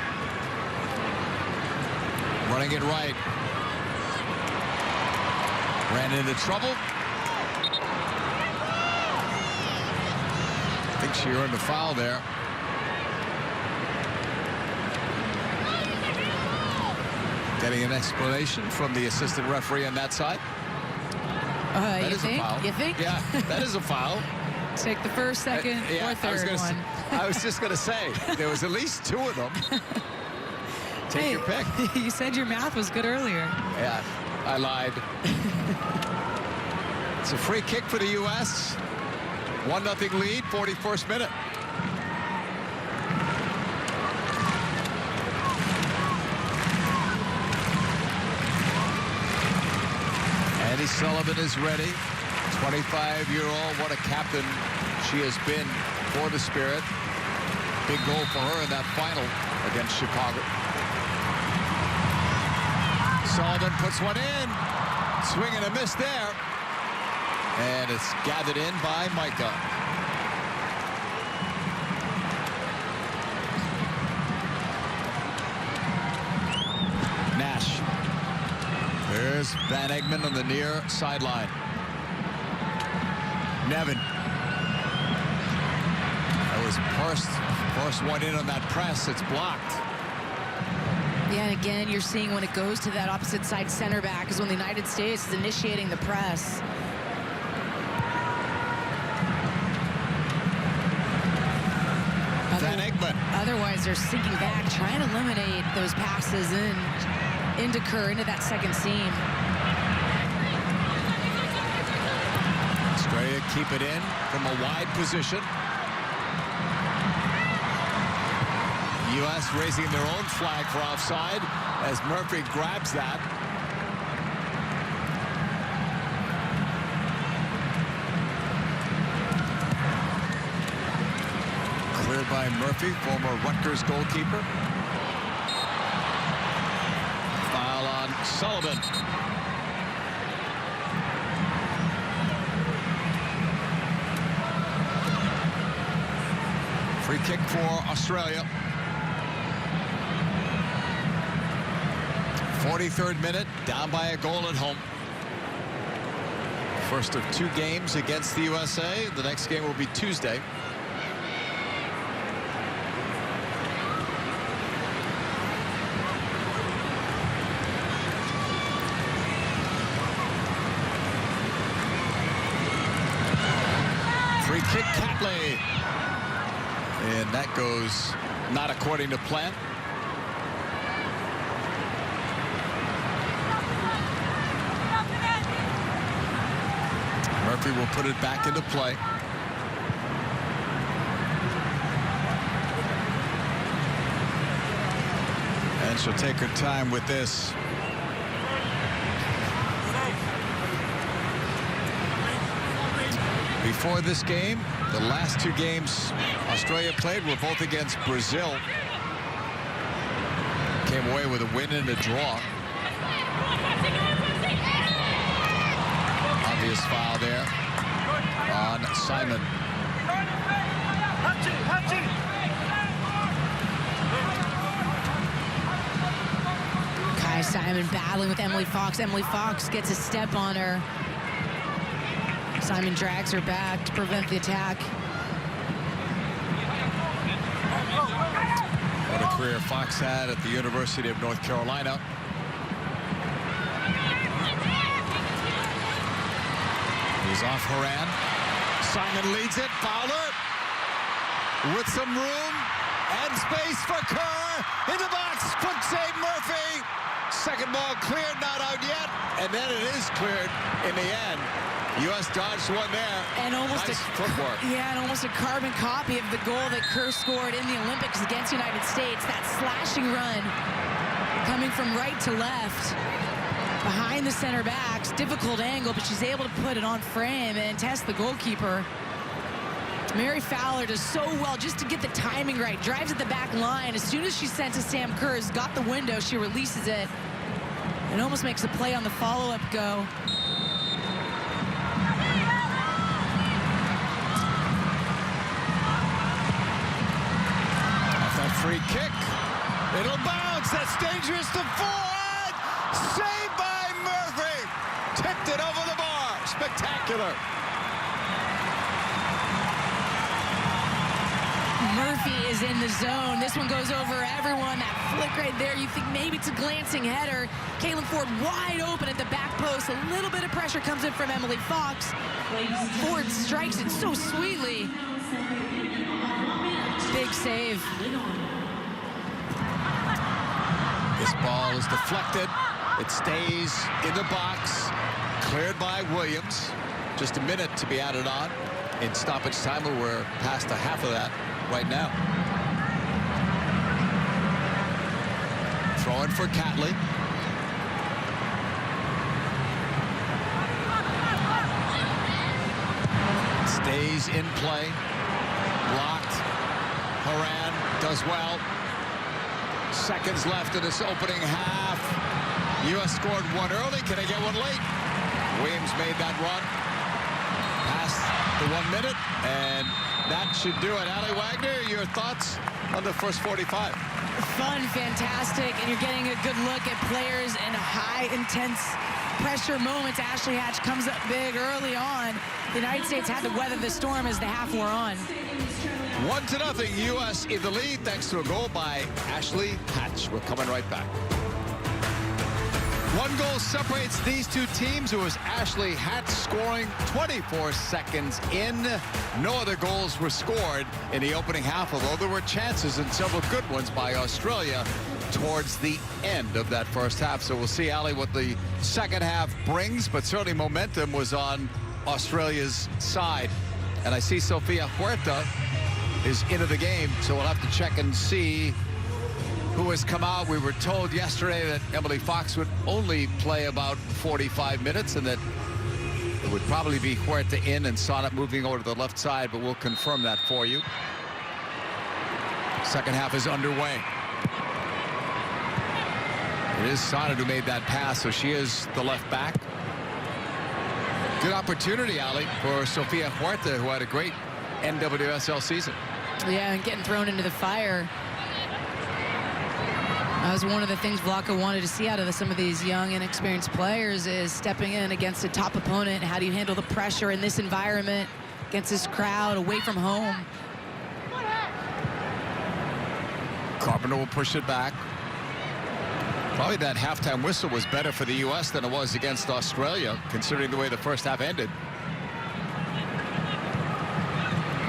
Running it right. Ran into trouble. I think she earned a foul there. Getting an explanation from the assistant referee on that side. That is a foul. You think? Yeah, that is a foul. Take the first, second, or third one. I was just going to say, there was at least 2 of them. Take your pick. You said your math was good earlier. Yeah, I lied. It's a free kick for the U.S. 1-0 lead, 41st minute. Andy Sullivan is ready. 25-year-old, what a captain she has been for the Spirit. Big goal for her in that final against Chicago. Sullivan puts one in. Swing and a miss there. And it's gathered in by Micah. Nash. There's Van Egmond on the near sideline. Nevin. That was first one in on that press. It's blocked. Yeah, and again, you're seeing when it goes to that opposite side center back is when the United States is initiating the press. Van Egmond. Otherwise, they're sinking back, trying to eliminate those passes into Kerr, into that second seam. Australia keep it in from a wide position. U.S. raising their own flag for offside as Murphy grabs that. Cleared by Murphy, former Rutgers goalkeeper. Foul on Sullivan. Free kick for Australia. 43rd minute, down by a goal at home. First of 2 games against the USA. The next game will be Tuesday. Free kick, Catley. And that goes not according to plan. Murphy will put it back into play. And she'll take her time with this. Before this game, the last 2 games Australia played were both against Brazil. Came away with a win and a draw. Obvious foul there on Simon. Kai Simon battling with Emily Fox. Emily Fox gets a step on her. Simon drags her back to prevent the attack. What a career Fox had at the University of North Carolina. He's off Horan. Simon leads it. Fowler with some room and space for Kerr. In the box. Foot save Murphy. Second ball cleared, not out yet. And then it is cleared in the end. U.S. dodged one there. And almost nice footwork. Yeah, and almost a carbon copy of the goal that Kerr scored in the Olympics against the United States. That slashing run coming from right to left behind the center backs. Difficult angle, but she's able to put it on frame and test the goalkeeper. Mary Fowler does so well just to get the timing right. Drives at the back line. As soon as she senses Sam Kerr's got the window, she releases it and almost makes a play on the follow-up go. Free kick. It'll bounce. That's dangerous to forward. Saved by Murphy. Tipped it over the bar. Spectacular. Murphy is in the zone. This one goes over everyone. That flick right there. You think maybe it's a glancing header. Caitlin Ford wide open at the back post. A little bit of pressure comes in from Emily Fox. Ford strikes it so sweetly. Big save. This ball is deflected. It stays in the box. Cleared by Williams. Just a minute to be added on in stoppage time. We're past a half of that right now. Throw in for Catley. Stays in play. Blocked. Horan does well. Seconds left in this opening half. U.S. scored one early. Can they get one late? Williams made that run. Past the 1 minute, and that should do it. Allie Wagner, your thoughts on the first 45? Fun, fantastic, and you're getting a good look at players in high, intense pressure moments. Ashley Hatch comes up big early on. The United States had to weather the storm as the half wore on. 1-0, U.S. in the lead thanks to a goal by Ashley Hatch. We're coming right back. One goal separates these two teams. It was Ashley Hatch scoring 24 seconds in. No other goals were scored in the opening half, although there were chances and several good ones by Australia towards the end of that first half. So we'll see, Allie, what the second half brings, but certainly momentum was on Australia's side. And I see Sofia Huerta is into the game, so we'll have to check and see who has come out. We were told yesterday that Emily Fox would only play about 45 minutes and that it would probably be Huerta in and Sonnet moving over to the left side, but we'll confirm that for you. Second half is underway. It is Sonnet who made that pass, so she is the left back. Good opportunity, Ali, for Sofia Huerta, who had a great NWSL season. Yeah, and getting thrown into the fire. That was one of the things Vlaco wanted to see out of some of these young, inexperienced players is stepping in against a top opponent. How do you handle the pressure in this environment against this crowd away from home? Carpenter will push it back. Probably that halftime whistle was better for the U.S. than it was against Australia, considering the way the first half ended.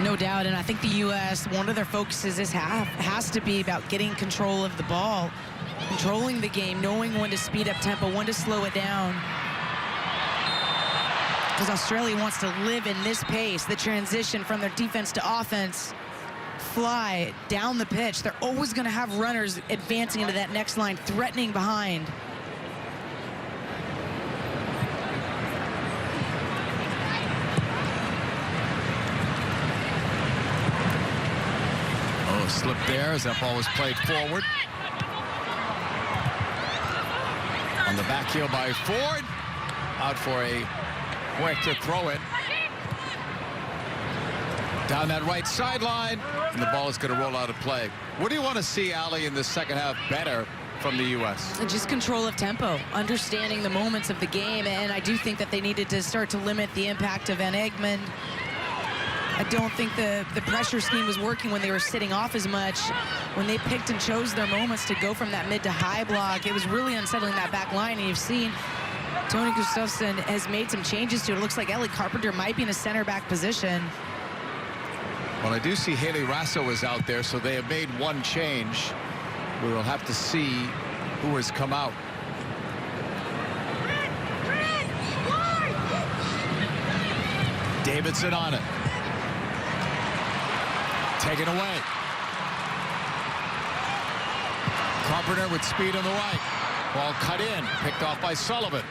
No doubt, and I think the U.S., one of their focuses this half has to be about getting control of the ball, controlling the game, knowing when to speed up tempo, when to slow it down. Because Australia wants to live in this pace, the transition from their defense to offense, fly down the pitch. They're always going to have runners advancing into that next line, threatening behind. Slip there as that ball was played forward. On the back heel by Ford. Out for a quick to throw it. Down that right sideline. And the ball is going to roll out of play. What do you want to see, Ali, in the second half better from the U.S.? Just control of tempo, understanding the moments of the game. And I do think that they needed to start to limit the impact of Van Egmond. I don't think the pressure scheme was working when they were sitting off as much. When they picked and chose their moments to go from that mid to high block, it was really unsettling that back line. And you've seen Tony Gustafsson has made some changes to it. It looks like Ellie Carpenter might be in a center back position. Well, I do see Haley Rasso is out there, so they have made one change. We will have to see who has come out. Davidson on it. Taken away. Carpenter with speed on the right. Ball cut in, picked off by Sullivan.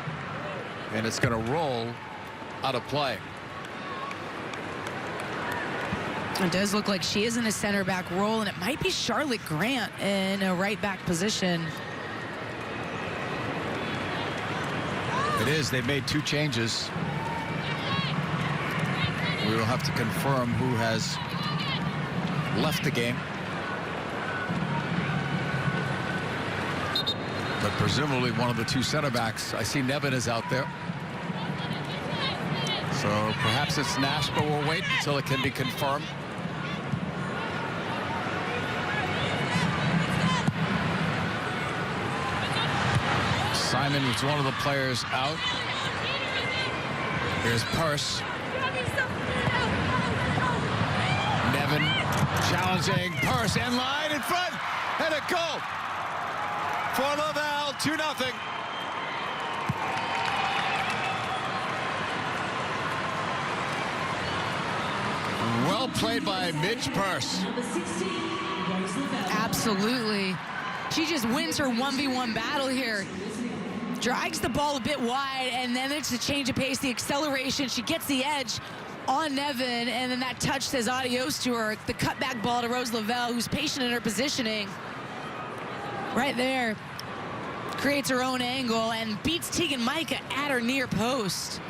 And it's going to roll out of play. It does look like she is in a center back role, and it might be Charlotte Grant in a right back position. It is. They've made two changes. We will have to confirm who has left the game. But presumably one of the two center backs. I see Nevin is out there. So perhaps it's Nash, but we'll wait until it can be confirmed. Simon was one of the players out. Here's Purse. Nevin challenging Purse in line in front, and a goal for Laval, 2-0. Well played by Midge Purse. Absolutely. She just wins her 1v1 battle here. Drags the ball a bit wide, and then it's a change of pace, the acceleration. She gets the edge on Nevin, and then that touch says adios to her. The cutback ball to Rose Lavelle, who's patient in her positioning. Right there. Creates her own angle and beats Tegan Micah at her near post.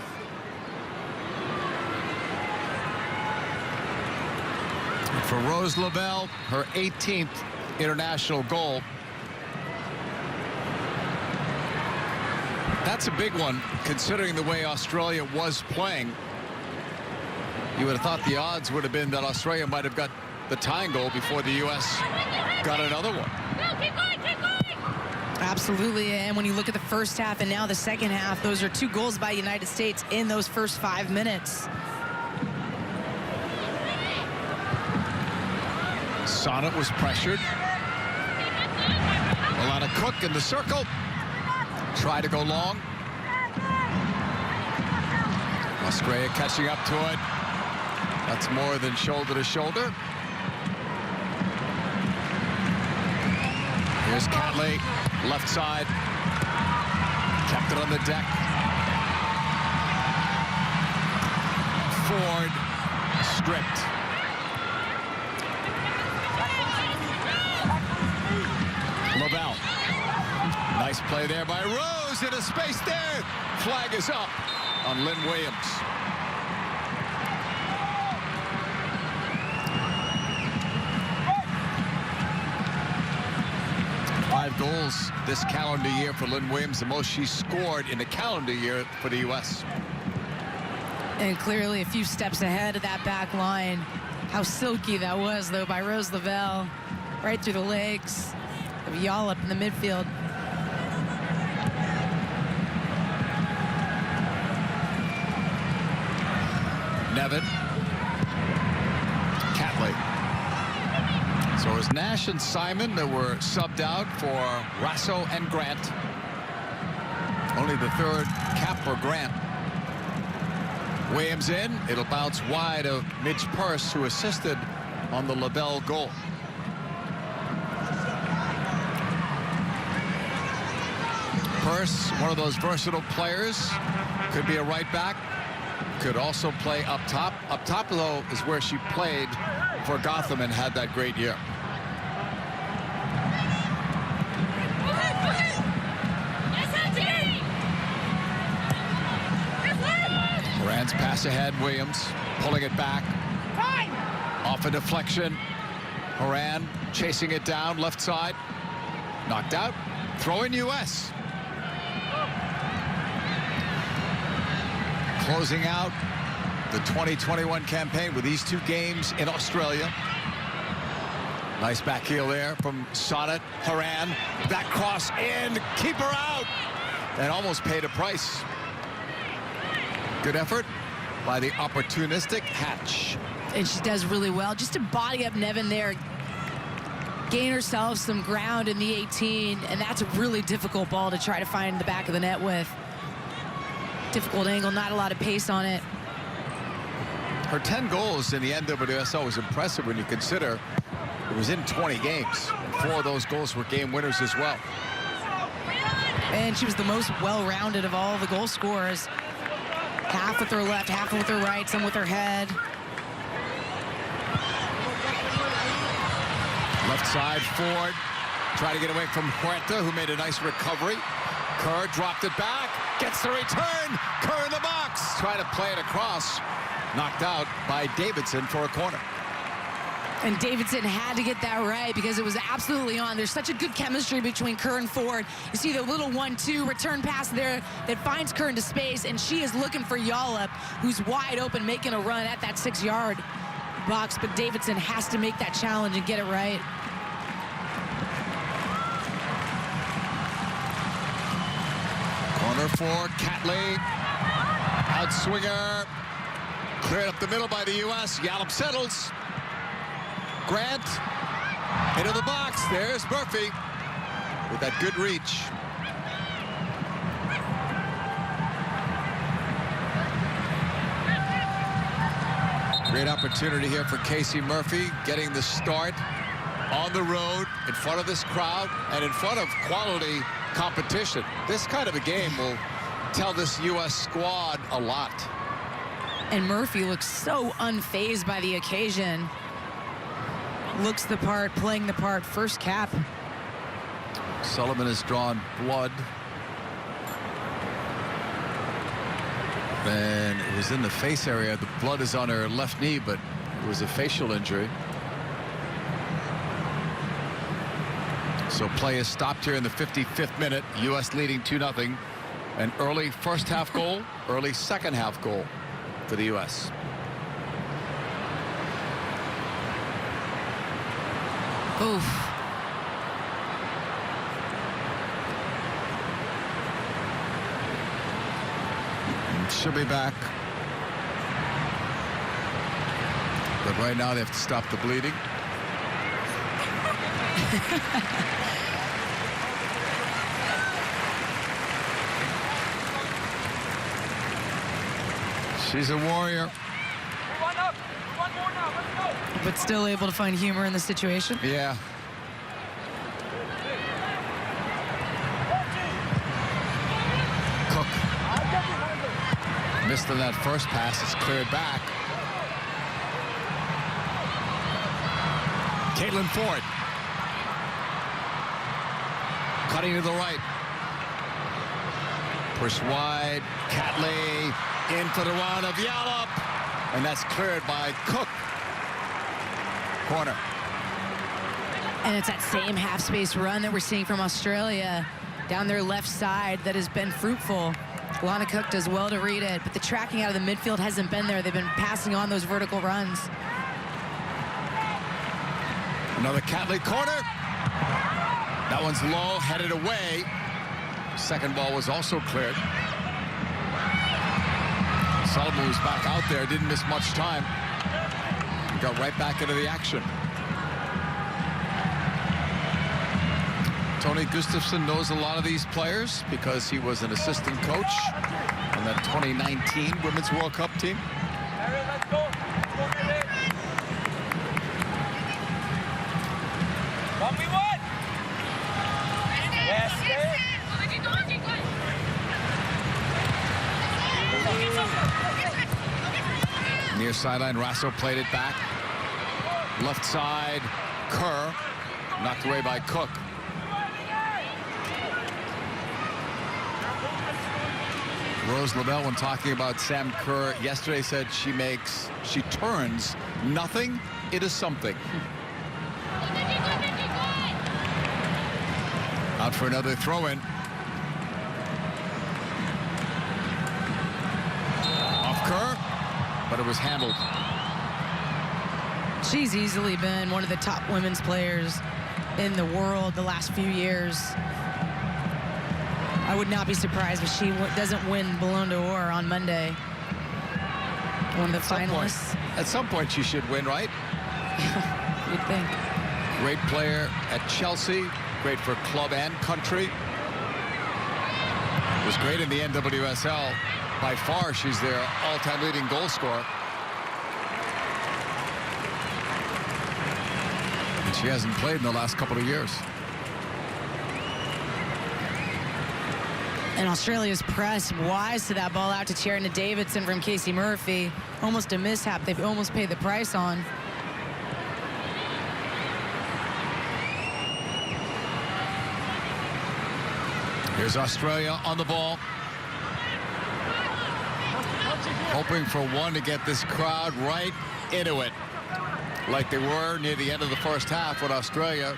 For Rose Lavelle, her 18th international goal. That's a big one, considering the way Australia was playing. You would have thought the odds would have been that Australia might have got the tying goal before the U.S. got another one. Absolutely, and when you look at the first half and now the second half, those are two goals by United States in those first 5 minutes. Sonnet was pressured. Alana Cook in the circle. Try to go long. Australia catching up to it. That's more than shoulder to shoulder. Here's Catley, left side. Kept it on the deck. Ford stripped. Lavelle. Nice play there by Rose, into space there. Flag is up on Lynn Williams. goals this calendar year for Lynn Williams, the most she scored in the calendar year for the U.S. And clearly a few steps ahead of that back line. How silky that was, though, by Rose Lavelle. Right through the legs of Yallop in the midfield. Nevin. Catley. So it was Nash and Simon that were subbed out for Rasso and Grant. Only the third cap for Grant. Williams in. It'll bounce wide of Midge Purse, who assisted on the Lavelle goal. Purse, one of those versatile players, could be a right back, could also play up top. Up top, though, is where she played for Gotham and had that great year. Moran's pass ahead, Williams pulling it back. Off a deflection. Moran chasing it down, left side. Knocked out. Throw in U.S. Closing out the 2021 campaign with these 2 games in Australia. Nice back heel there from Sonnet. Horan, that cross in, keeper out, and almost paid a price. Good effort by the opportunistic Hatch. And she does really well just to body up Nevin there, gain herself some ground in the 18, and that's a really difficult ball to try to find the back of the net with. Difficult angle, not a lot of pace on it. Her 10 goals in the NWSL was impressive when you consider it was in 20 games. 4 of those goals were game winners as well. And she was the most well-rounded of all the goal scorers. Half with her left, half with her right, some with her head. Left side, Ford. Try to get away from Huerta, who made a nice recovery. Kerr dropped it back, gets the return. Kerr in the box, trying to play it across. Knocked out by Davidson for a corner. And Davidson had to get that right because it was absolutely on. There's such a good chemistry between Kerr and Ford. You see the little 1-2 return pass there that finds Kerr into space, and she is looking for Yallop, who's wide open, making a run at that 6-yard box. But Davidson has to make that challenge and get it right. Corner for Catley. Outswinger. Cleared up the middle by the U.S. Yallop settles. Grant into the box. There's Murphy with that good reach. Great opportunity here for Casey Murphy, getting the start on the road in front of this crowd and in front of quality competition. This kind of a game will tell this U.S. squad a lot. And Murphy looks so unfazed by the occasion. Looks the part, playing the part, first cap. Sullivan has drawn blood. And it was in the face area. The blood is on her left knee, but it was a facial injury. So play is stopped here in the 55th minute. U.S. leading 2-0. An early first half goal, early second half goal for the U.S. Oof. She'll be back. But right now they have to stop the bleeding. She's a warrior. One up. One more now. Let's go. But still able to find humor in the situation. Yeah. Cook. Missed on that first pass. It's cleared back. Caitlin Ford. Cutting to the right. Push wide. Catley in for the run of Yallop. And that's cleared by Cook. Corner. And it's that same half-space run that we're seeing from Australia down their left side that has been fruitful. Lana Cook does well to read it, but the tracking out of the midfield hasn't been there. They've been passing on those vertical runs. Another Catley corner. That one's low, headed away. Second ball was also cleared. Sullivan was back out there, didn't miss much time. Got right back into the action. Tony Gustafsson knows a lot of these players because he was an assistant coach on that 2019 Women's World Cup team. Let's go. Let's go, Mary. 1v1. Yes, Near sideline, Rasso played it back. Left side, Kerr, knocked away by Cook. Rose Lavelle, when talking about Sam Kerr yesterday, said she turns nothing into something. Out for another throw-in. Off Kerr, but it was handled. She's easily been one of the top women's players in the world the last few years. I would not be surprised if she doesn't win Ballon d'Or on Monday. One of the finalists. At some point she should win, right? You'd think. Great player at Chelsea. Great for club and country. Was great in the NWSL. By far, she's their all-time leading goal scorer. And she hasn't played in the last couple of years. And Australia's press wise to that ball out to Cherna Davidson from Casey Murphy. Almost a mishap they've almost paid the price on. Here's Australia on the ball. Hoping for one to get this crowd right into it. Like they were near the end of the first half when Australia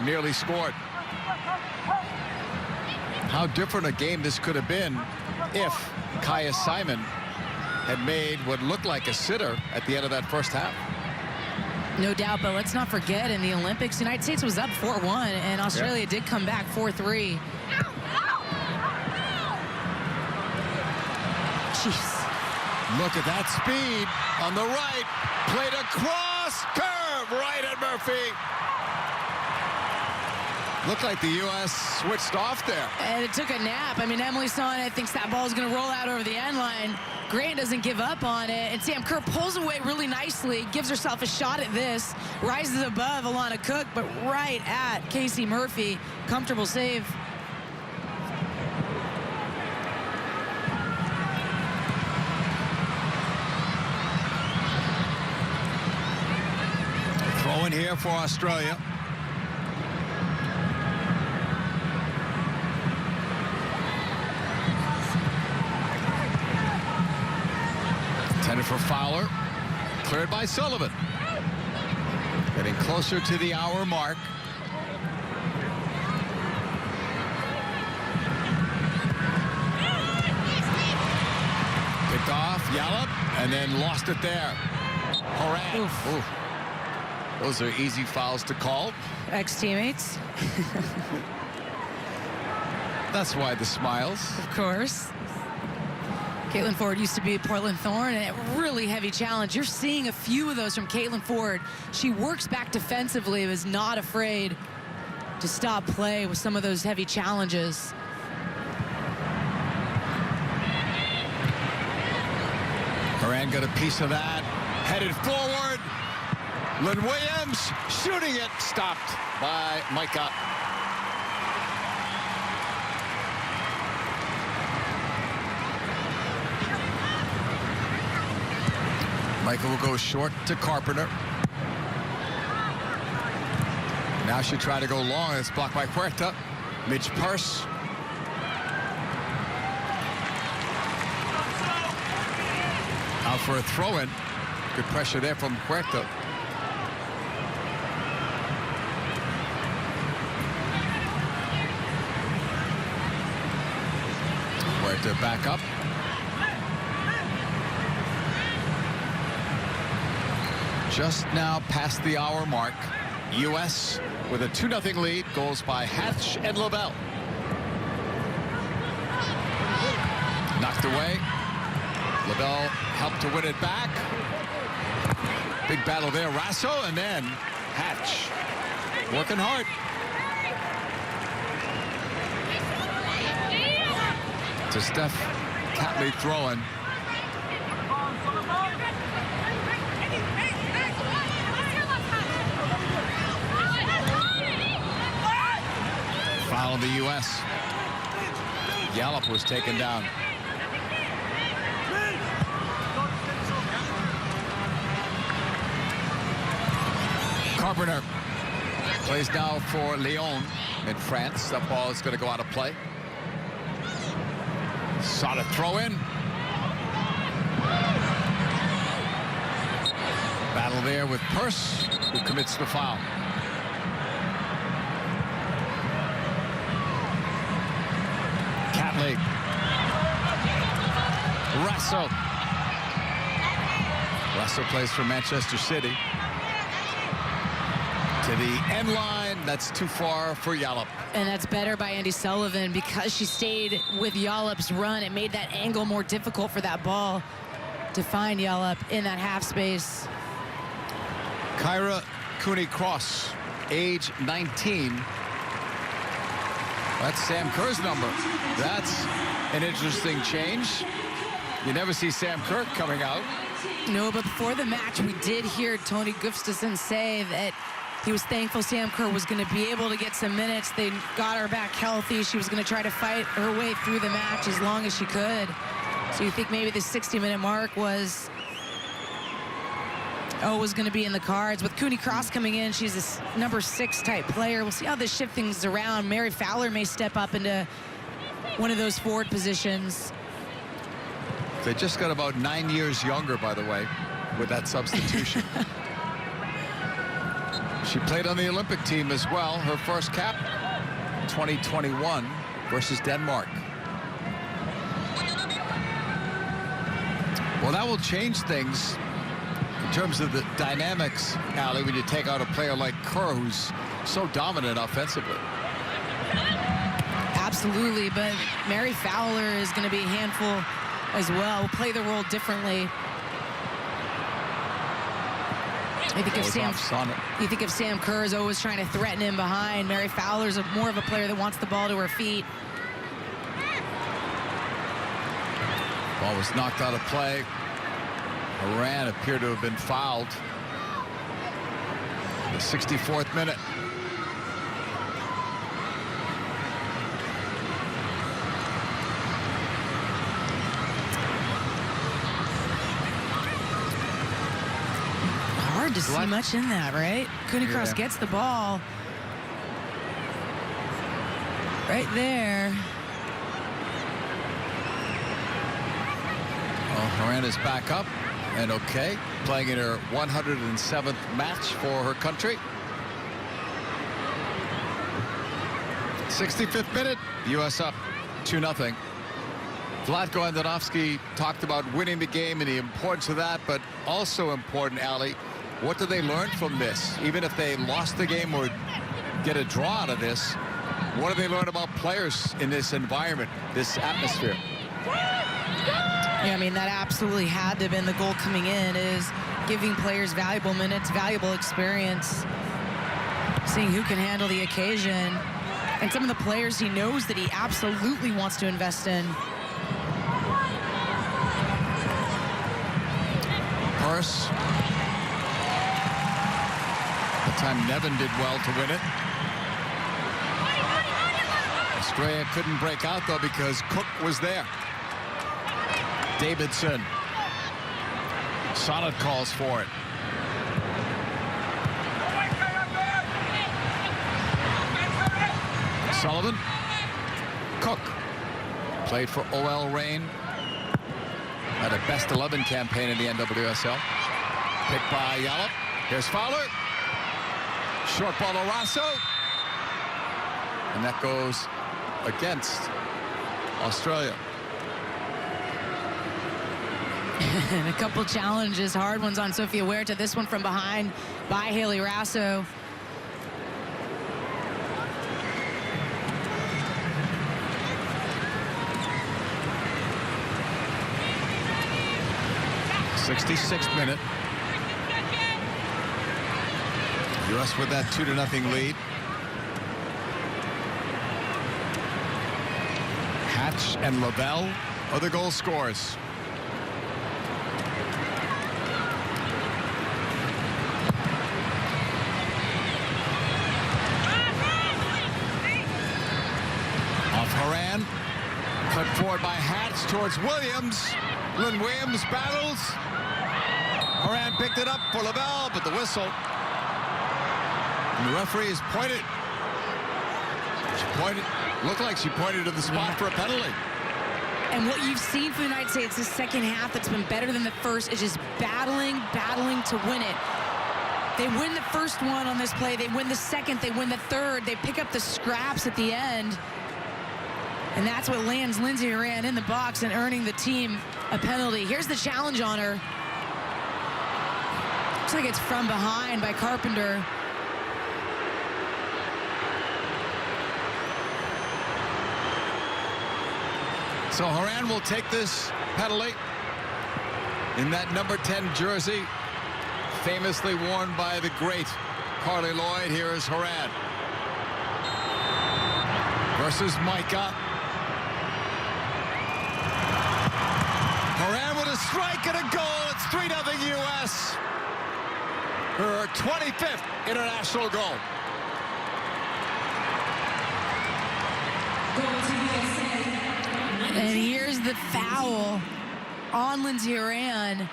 nearly scored. How different a game this could have been if Kaya Simon had made what looked like a sitter at the end of that first half. No doubt, but let's not forget in the Olympics, the United States was up 4-1, and Australia did come back 4-3. Jeez. Look at that speed on the right. Played across, curve right at Murphy. Looked like the U.S. switched off there. And it took a nap. I mean, Emily Sonnet thinks that ball is going to roll out over the end line. Grant doesn't give up on it. And Sam Kerr pulls away really nicely, gives herself a shot at this, rises above Alana Cook, but right at Casey Murphy. Comfortable save. Throw in here for Australia. Intended for Fowler. Cleared by Sullivan. Getting closer to the hour mark. Picked off, Yallop, and then lost it there. Horan. Oof. Those are easy fouls to call. Ex-teammates. That's why the smiles. Of course. Caitlin Ford used to be at Portland Thorn, and a really heavy challenge. You're seeing a few of those from Caitlin Ford. She works back defensively, is not afraid to stop play with some of those heavy challenges. Horan got a piece of that. Headed forward. Lynn Williams shooting it. Stopped by Micah. Micah will go short to Carpenter. Now she tried to go long. It's blocked by Huerta. Mitch Purse. Out for a throw-in. Good pressure there from Huerta. to back up. Just now past the hour mark. U.S. with a 2-0 lead. Goals by Hatch and Lavelle. Knocked away. Lavelle helped to win it back. Big battle there. Rasso and then Hatch. Working hard. To Steph Catley throwing. Foul of the U.S. Yallop was taken down. Carpenter plays now for Lyon in France. That ball is going to go out of play. Solid throw in. Battle there with Purse, who commits the foul. Catley. Rasso. Rasso plays for Manchester City. To the end line, that's too far for Yallop. And that's better by Andy Sullivan because she stayed with Yallop's run. It made that angle more difficult for that ball to find Yallop in that half space. Kyra Cooney-Cross, age 19. That's Sam Kerr's number. That's an interesting change. You never see Sam Kerr coming out. No, but before the match, we did hear Tony Gustafsson say that he was thankful Sam Kerr was going to be able to get some minutes. They got her back healthy. She was going to try to fight her way through the match as long as she could. So you think maybe the 60-minute mark was going to be in the cards. With Cooney-Cross coming in, she's a number 6 type player. We'll see how this shift things around. Mary Fowler may step up into one of those forward positions. They just got about 9 years younger, by the way, with that substitution. She played on the Olympic team as well. Her first cap, 2021 versus Denmark. Well, that will change things in terms of the dynamics, Allie, when you take out a player like Kerr, who's so dominant offensively. Absolutely, but Mary Fowler is going to be a handful as well. Will play the role differently. You think if Sam Kerr is always trying to threaten him behind, Mary Fowler's more of a player that wants the ball to her feet. Ball was knocked out of play. Iran appeared to have been fouled. The 64th minute. Hard to see much in that, right? Cooney-Cross gets the ball right there. Well, Horan is back up and okay, playing in her 107th match for her country. 65th minute, U.S. up 2-0. Vlatko Andonovski talked about winning the game and the importance of that, but also important, Allie, what do they learn from this? Even if they lost the game or get a draw out of this, what do they learn about players in this environment, this atmosphere? Yeah, I mean, that absolutely had to have been the goal coming in, is giving players valuable minutes, valuable experience, seeing who can handle the occasion, and some of the players he knows that he absolutely wants to invest in. Purse. The time Nevin did well to win it. Australia couldn't break out, though, because Cook was there. Davidson. Solid calls for it. Sullivan. Cook. Played for OL Reign. Had a best 11 campaign in the NWSL. Picked by Yallop. Here's Fowler. Short ball to Rasso. And that goes against Australia. And a couple challenges, hard ones on Sofia Huerta. This one from behind by Haley Rasso. '66th minute. U.S. with that 2-0 lead. Hatch and Lavelle are the goal scorers. Off Horan. Cut forward by Hatch towards Williams. Lynn Williams battles. Horan picked it up for Lavelle, but the whistle. And the referee has pointed. She pointed. Looked like she pointed to the spot for a penalty. And what you've seen from the United States this second half that's been better than the first is just battling to win it. They win the first one on this play. They win the second. They win the third. They pick up the scraps at the end. And that's what lands Lindsey Horan in the box and earning the team a penalty. Here's the challenge on her. Looks like it's from behind by Carpenter. So Horan will take this penalty in that number 10 jersey, famously worn by the great Carly Lloyd. Here is Horan versus Micah. Horan with a strike and a goal. It's 3-0 U.S. Her 25th international goal. And here's the foul on Lindsey Horan.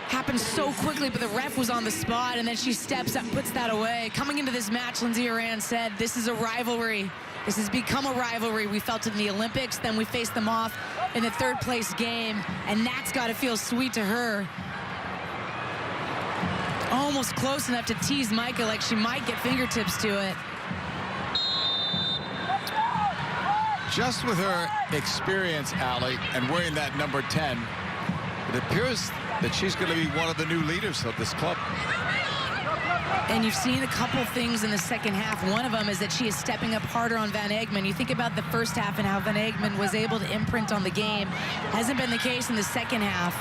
Happened so quickly, but the ref was on the spot, and then she steps up and puts that away. Coming into this match, Lindsey Horan said, this is a rivalry. This has become a rivalry. We felt it in the Olympics, then we faced them off in the third place game, and that's got to feel sweet to her. Almost close enough to tease Micah like she might get fingertips to it. Just with her experience, Allie, and wearing that number 10, it appears that she's going to be one of the new leaders of this club. And you've seen a couple things in the second half. One of them is that she is stepping up harder on Van Egmond. You think about the first half and how Van Egmond was able to imprint on the game. Hasn't been the case in the second half.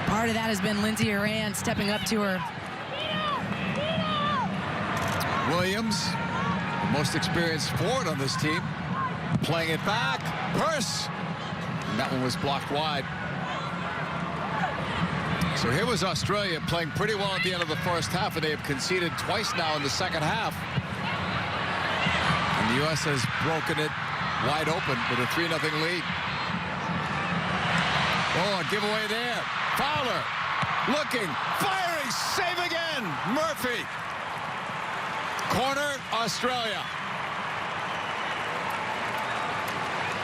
Part of that has been Lindsey Horan stepping up to her. Williams, the most experienced forward on this team, playing it back. Purse. And that one was blocked wide. So here was Australia playing pretty well at the end of the first half, and they have conceded twice now in the second half. And the U.S. has broken it wide open with a 3-0 lead. Oh, a giveaway there. Fowler looking, firing, save again. Murphy. Corner, Australia.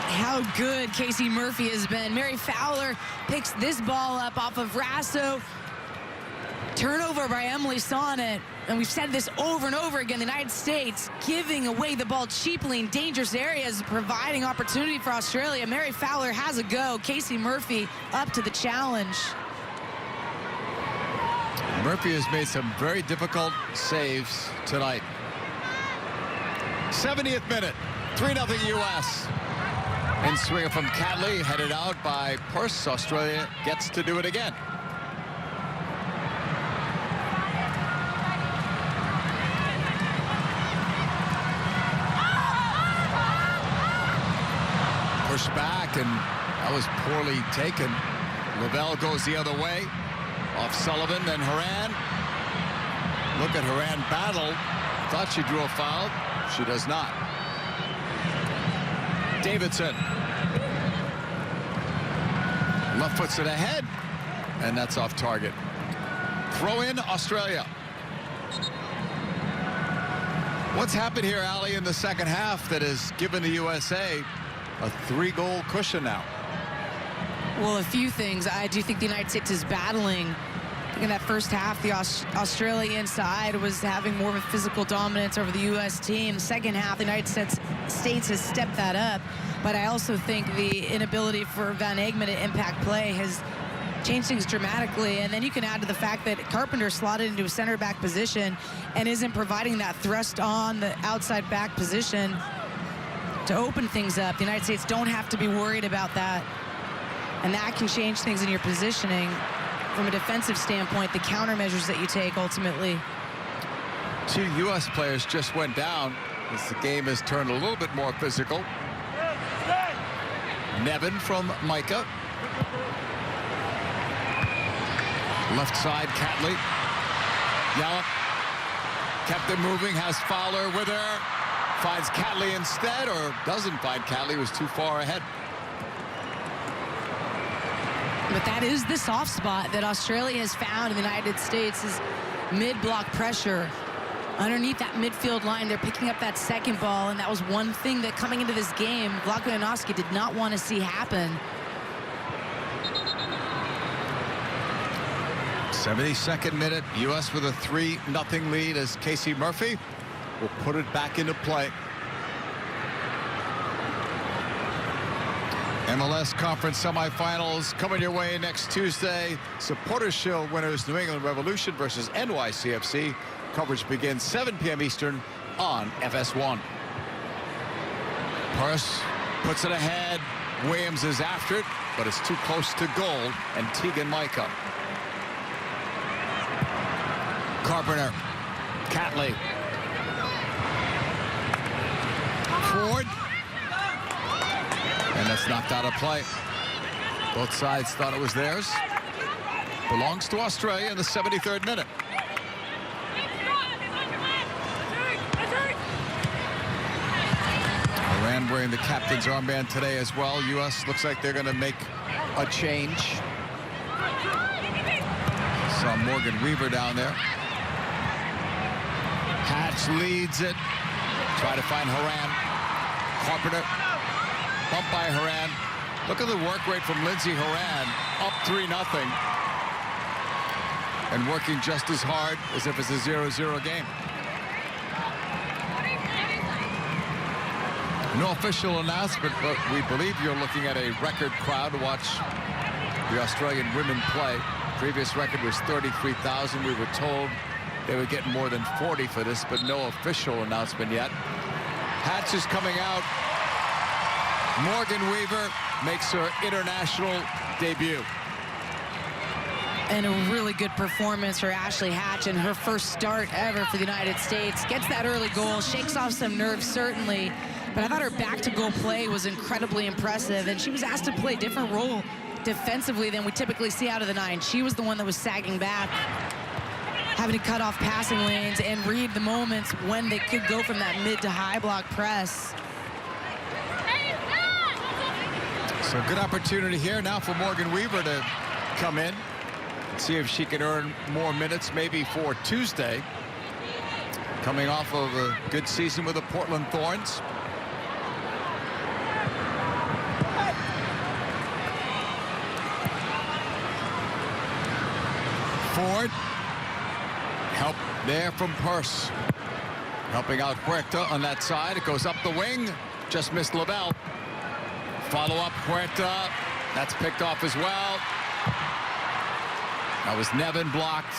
How good Casey Murphy has been. Mary Fowler picks this ball up off of Rasso. Turnover by Emily Sonnet. And we've said this over and over again, the United States giving away the ball cheaply in dangerous areas, providing opportunity for Australia. Mary Fowler has a go. Casey Murphy up to the challenge. Murphy has made some very difficult saves tonight. 70th minute, 3-0 U.S. In swinger from Catley, headed out by Purse. Australia gets to do it again. Push back, and that was poorly taken. Lavelle goes the other way. Off Sullivan, then Horan. Look at Horan battle. Thought she drew a foul. She does not. Davidson. Left foots it ahead, and that's off target. Throw in Australia. What's happened here, Allie, in the second half that has given the USA a 3-goal cushion now? Well, a few things. I do think the United States is battling. I think in that first half, the Australia side was having more of a physical dominance over the U.S. team. Second half, the United States has stepped that up but I also think the inability for Van Egmond to impact play has changed things dramatically. And then you can add to the fact that Carpenter slotted into a center back position and isn't providing that thrust on the outside back position to open things up. The United States don't have to be worried about that. And that can change things in your positioning from a defensive standpoint, the countermeasures that you take ultimately. 2 U.S. players just went down as the game has turned a little bit more physical. Nevin from Micah. Left side, Catley. Yallop kept it moving, has Fowler with her. Finds Catley instead, or doesn't find Catley, was too far ahead. But that is the soft spot that Australia has found in the United States is mid-block pressure. Underneath that midfield line, they're picking up that second ball, and that was one thing that coming into this game, USWNT did not want to see happen. 72nd minute, U.S. with a 3-0 lead as Casey Murphy will put it back into play. MLS Conference semifinals coming your way next Tuesday. Supporters Shield winners New England Revolution versus NYCFC. Coverage begins 7 p.m. Eastern on FS1. Purse puts it ahead. Williams is after it, but it's too close to goal. And Tegan Micah. Carpenter. Catley. Ford. And that's knocked out of play. Both sides thought it was theirs. Belongs to Australia in the 73rd minute. Iran wearing the captain's armband today as well. U.S. looks like they're going to make a change. Saw Morgan Weaver down there. Hatch leads it. Try to find Horan. Carpenter. Bumped by Horan. Look at the work rate from Lindsey Horan. Up 3-0. And working just as hard as if it's a 0-0 game. No official announcement, but we believe you're looking at a record crowd to watch the Australian women play. Previous record was 33,000. We were told they would get more than 40 for this, but no official announcement yet. Hatch is coming out. Morgan Weaver makes her international debut. And a really good performance for Ashley Hatch in her first start ever for the United States. Gets that early goal, shakes off some nerves certainly, but I thought her back-to-goal play was incredibly impressive, and she was asked to play a different role defensively than we typically see out of the 9. She was the one that was sagging back, having to cut off passing lanes and read the moments when they could go from that mid to high block press. So good opportunity here now for Morgan Weaver to come in, see if she can earn more minutes maybe for Tuesday. Coming off of a good season with the Portland Thorns. Ford. Help there from Purse. Helping out Huerta on that side. It goes up the wing. Just missed Lavelle. Follow up Huerta. That's picked off as well. That was Nevin blocked.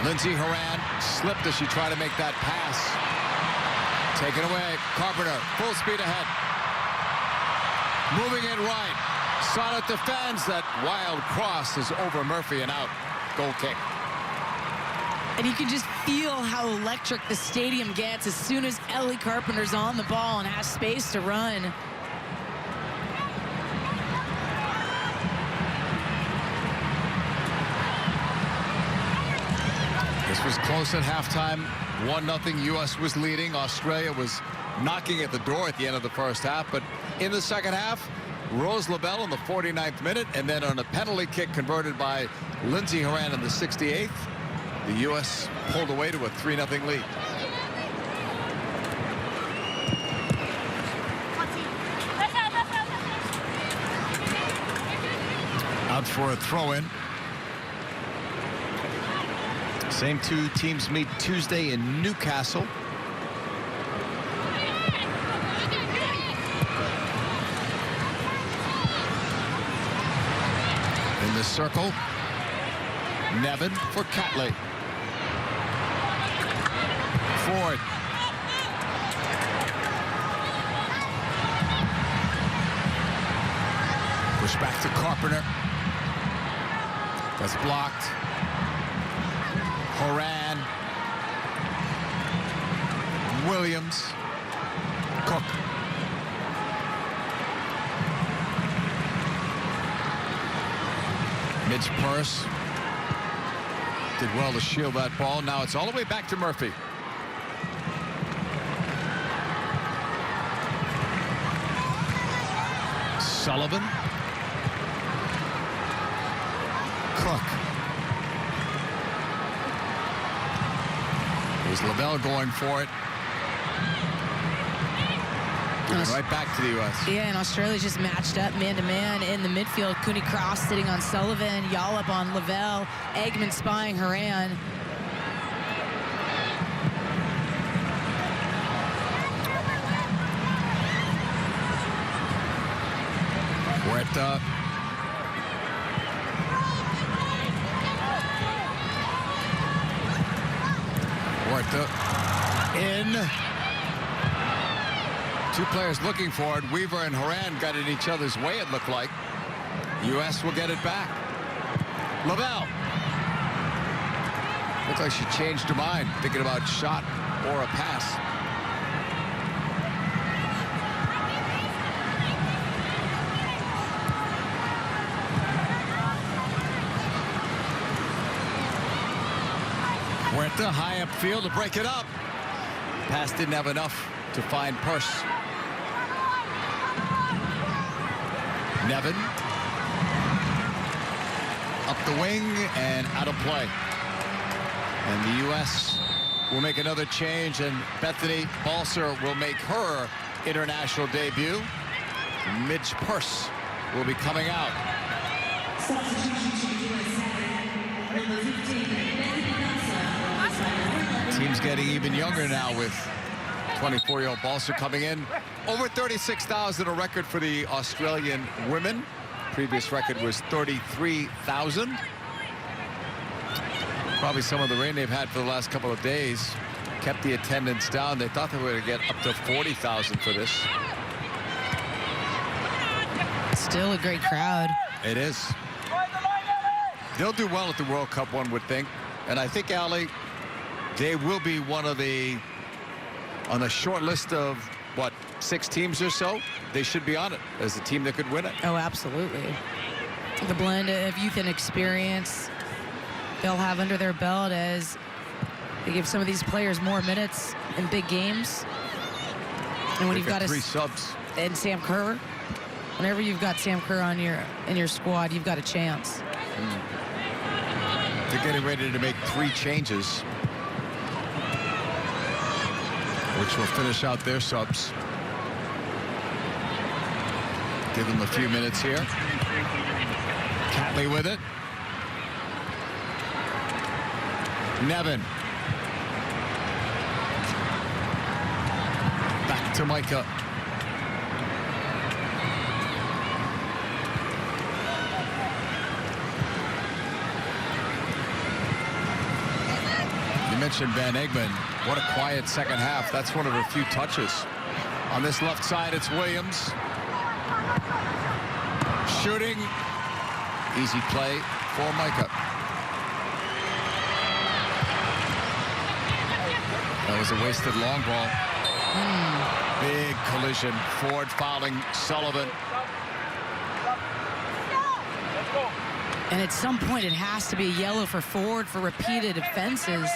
Lindsey Horan slipped as she tried to make that pass. Taken away. Carpenter full speed ahead. Moving it right. Sonnet defends. That wild cross is over Murphy and out. Goal kick. And you can just feel how electric the stadium gets as soon as Ellie Carpenter's on the ball and has space to run. This was close at halftime. 1-0 U.S. was leading. Australia was knocking at the door at the end of the first half, but in the second half, Rose Lavelle in the 49th minute, and then on a penalty kick converted by Lindsey Horan in the 68th, the U.S. pulled away to a 3-0 lead. Out for a throw-in. Same 2 teams meet Tuesday in Newcastle. circle. Nevin for Catley. Ford. Push back to Carpenter. That's blocked. Horan. Williams. Cook. Mitch Purse did well to shield that ball. Now it's all the way back to Murphy. Sullivan. Cook. Here's Lavelle going for it. Right back to the U.S. Yeah, and Australia's just matched up man-to-man in the midfield. Cooney Cross sitting on Sullivan, Yallop on Lavelle, Eggman spying Horan. Huerta. Huerta in. Two players looking for it. Weaver and Horan got in each other's way, it looked like. U.S. will get it back. Lavelle. Looks like she changed her mind, thinking about shot or a pass. Huerta high upfield to break it up. Pass didn't have enough to find Purse. Nevin. Up the wing and out of play. And the U.S. will make another change, and Bethany Balser will make her international debut. Midge Purse will be coming out. Team's getting even younger now with 24-year-old Balser coming in. Over 36,000, a record for the Australian women. Previous record was 33,000. Probably some of the rain they've had for the last couple of days kept the attendance down. They thought they were going to get up to 40,000 for this. Still a great crowd. It is. They'll do well at the World Cup, one would think. And I think, Ali, they will be one of the, on the short list of, what, 6 teams or so? They should be on it as a team that could win it. Oh, absolutely. The blend of youth and experience they'll have under their belt as they give some of these players more minutes in big games. And when you've got 3 subs. And Sam Kerr, whenever you've got Sam Kerr on in your squad, you've got a chance. They're getting ready to make 3 changes, which will finish out their subs. Give them a few minutes here. Catley with it. Nevin. Back to Micah. You mentioned Van Eggman. What a quiet second half. That's one of her few touches. On this left side, it's Williams. Shooting. Easy play for Micah. That was a wasted long ball. Big collision. Ford fouling Sullivan. And at some point, it has to be a yellow for Ford for repeated offenses.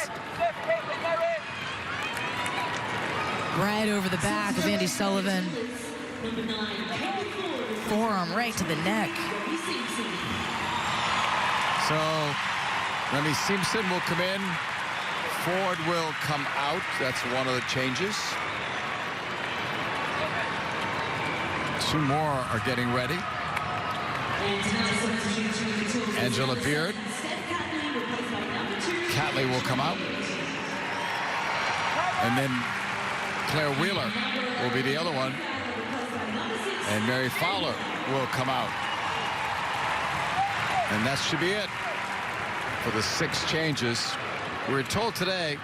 Right over the back of Andy Sullivan. Forearm right to the neck. So Remy Simpson will come in. Ford will come out. That's one of the changes. 2 more are getting ready. Angela Beard. Catley will come out. And then Claire Wheeler will be the other one. And Mary Fowler will come out. And that should be it for the 6 changes. We were told today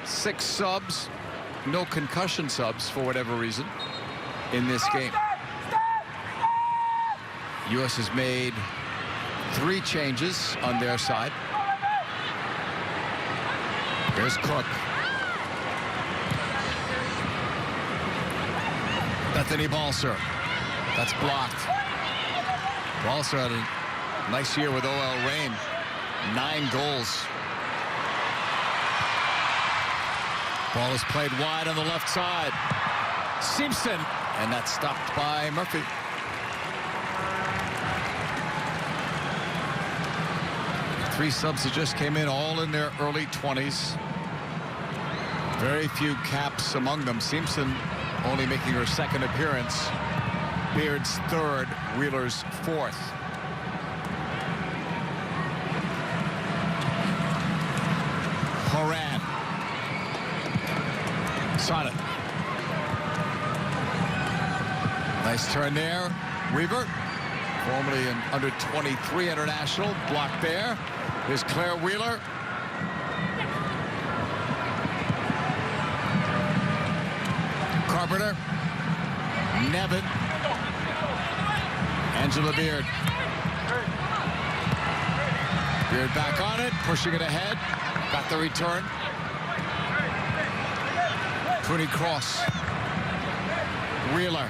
6 subs, no concussion subs for whatever reason in this game. U.S. has made 3 changes on their side. There's Cook. Bethany Balser. That's blocked. Balser had a nice year with OL Reign. 9 goals. Ball is played wide on the left side. Simpson. And that's stopped by Murphy. Three subs that just came in, all in their early 20s. Very few caps among them. Simpson only making her 2nd appearance. Beard's 3rd, Wheeler's 4th. Horan. Sonnet. Nice turn there. Weaver, formerly an under-23 international, blocked there. Here's Claire Wheeler. Carpenter. Nevin. Angela Beard. Beard back on it, pushing it ahead. Got the return. Cooney Cross. Wheeler.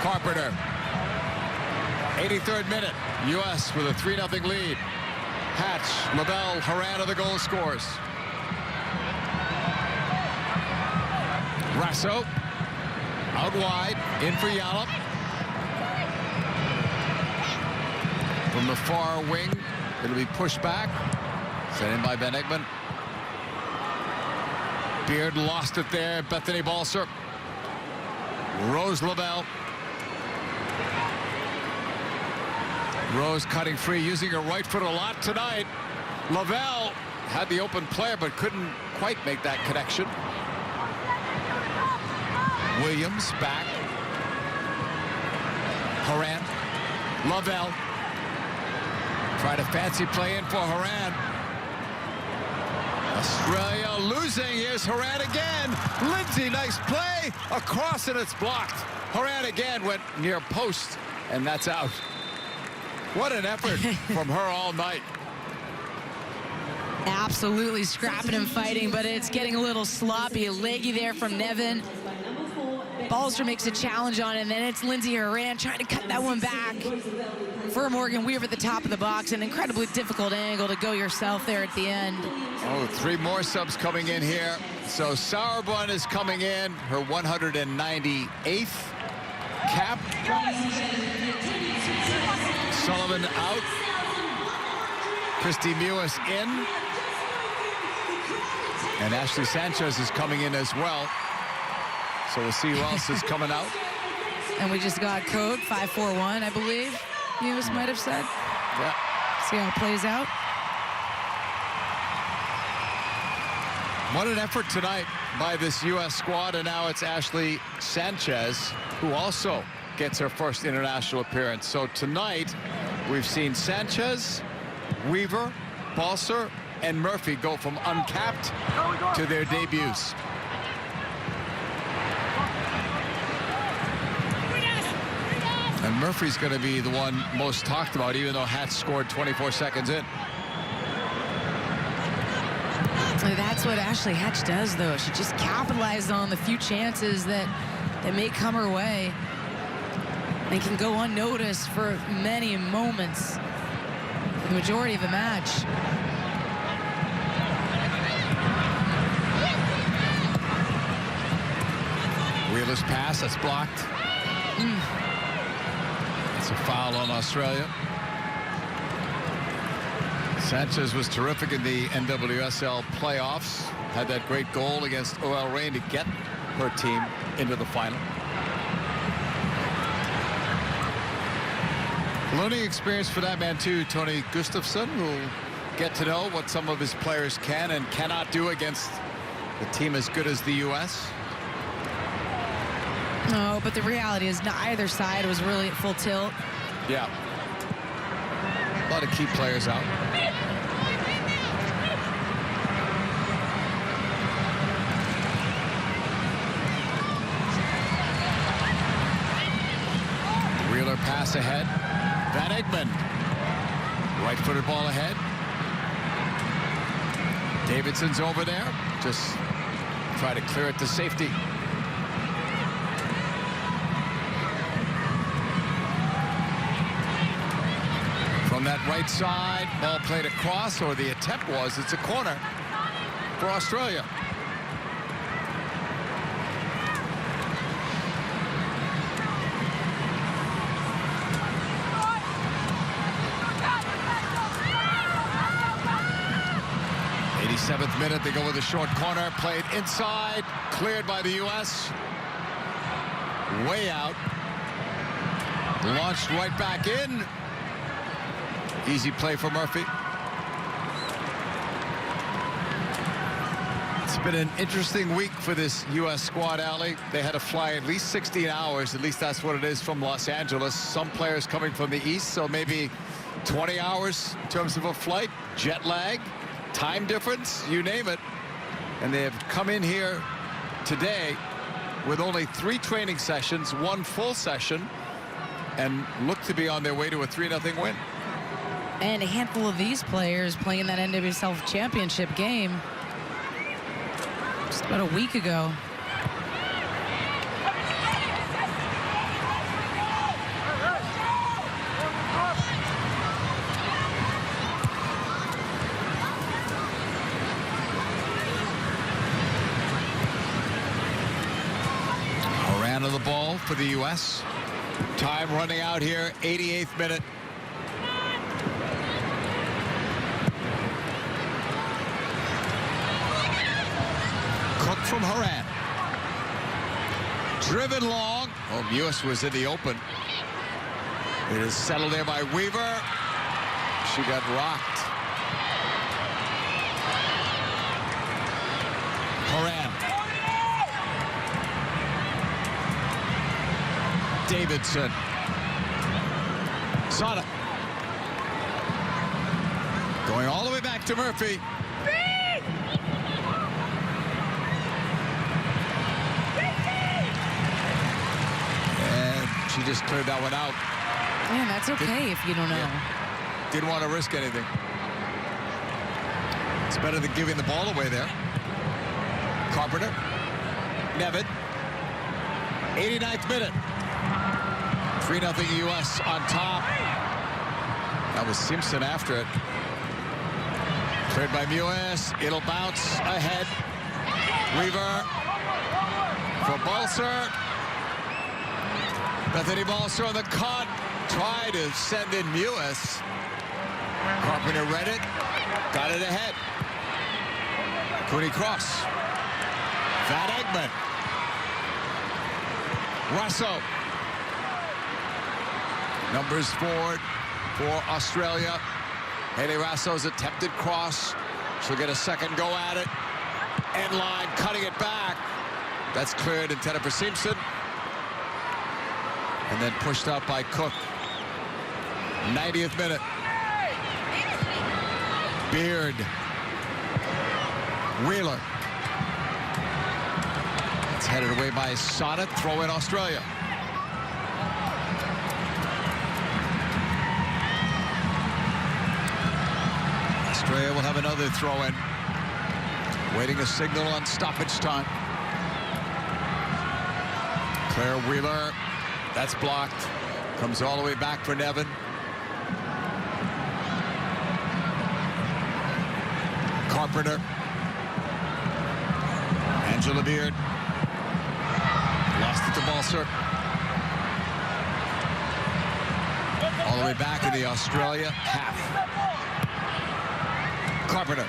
Carpenter. 83rd minute. U.S. with a 3-0 lead. Hatch, LaBelle, Horan are the goal scorers. Rasso. Out wide. In for Yallop. From the far wing, it'll be pushed back. Sent in by Ben Eggman. Beard lost it there. Bethany Balser. Rose LaBelle. Rose cutting free, using her right foot a lot tonight. LaBelle had the open player, but couldn't quite make that connection. Williams back. Horan. LaBelle. Tried a fancy play in for Horan. Australia losing. Here's Horan again. Lindsay, nice play. Across and it's blocked. Horan again went near post, and that's out. What an effort from her all night. Absolutely scrapping and fighting, but it's getting a little sloppy. A leggy there from Nevin. Balser makes a challenge on it, and then it's Lindsay Horan trying to cut that one back for Morgan Weaver at the top of the box. An incredibly difficult angle to go yourself there at the end. Oh, 3 more subs coming in here. So Sauerbund is coming in, her 198th cap. Sullivan out. Christy Mewis in. And Ashley Sanchez is coming in as well. So we'll see who else is coming out. And we just got code 541, I believe Mewis might have said. Yeah. See how it plays out. What an effort tonight by this U.S. squad. And now it's Ashley Sanchez, who also gets her first international appearance. So tonight, we've seen Sanchez, Weaver, Balser, and Murphy go from uncapped to their debuts. And Murphy's going to be the one most talked about, even though Hatch scored 24 seconds in. That's what Ashley Hatch does, though. She just capitalized on the few chances that may come her way. They can go unnoticed for many moments, the majority of the match. Wheeler's pass, that's blocked. It's a foul on Australia. Sanchez was terrific in the NWSL playoffs. Had that great goal against OL Reign to get her team into the final. Learning experience for that man too, Tony Gustafsson, who'll get to know what some of his players can and cannot do against a team as good as the U.S. No, but the reality is either side was really at full tilt. Yeah. lot of key players out. Wheeler pass ahead. Van Egmond. Right-footed ball ahead. Davidson's over there. Just try to clear it to safety. From that right side, ball played across, or the attempt was, it's a corner for Australia. Seventh minute, they go with a short corner, played inside, cleared by the U.S. Way out. Launched right back in. Easy play for Murphy. It's been an interesting week for this U.S. squad, Allie. They had to fly at least 16 hours. At least that's what it is from Los Angeles. Some players coming from the east, so maybe 20 hours in terms of a flight. Jet lag. Time difference, you name it. And they have come in here today with only 3 training sessions, 1 full session, and look to be on their way to a 3-0 win. And a handful of these players playing that NWSL championship game just about a week ago. Of the ball for the U.S. Time running out here, 88th minute. Cook from Horan. Driven long. Oh, U.S. was in the open. It is settled there by Weaver. She got rocked. Horan. Davidson. Sada. Going all the way back to Murphy. And she just cleared that one out. Yeah, that's okay if you don't know. Yeah. Didn't want to risk anything. It's better than giving the ball away there. Carpenter. Nevin. 89th minute. 3-0 U.S. on top. That was Simpson after it. Cleared by Mewes. It'll bounce ahead. Weaver for Balser. Bethany Balser on the cut. Tried to send in Mewes. Carpenter read it. Got it ahead. Cooney Cross. Van Egmond. Russo. Numbers forward for Australia. Haley Rasso's attempted cross. She'll get a second go at it. End line, cutting it back. That's cleared, intended for Simpson. And then pushed out by Cook. 90th minute. Beard. Wheeler. It's headed away by Sonnet. Throw in Australia. Australia will have another throw-in. Waiting a signal on stoppage time. Claire Wheeler. That's blocked. Comes all the way back for Nevin. Carpenter. Angela Beard. Lost it to Balser. All the way back in the Australia half. Carpenter.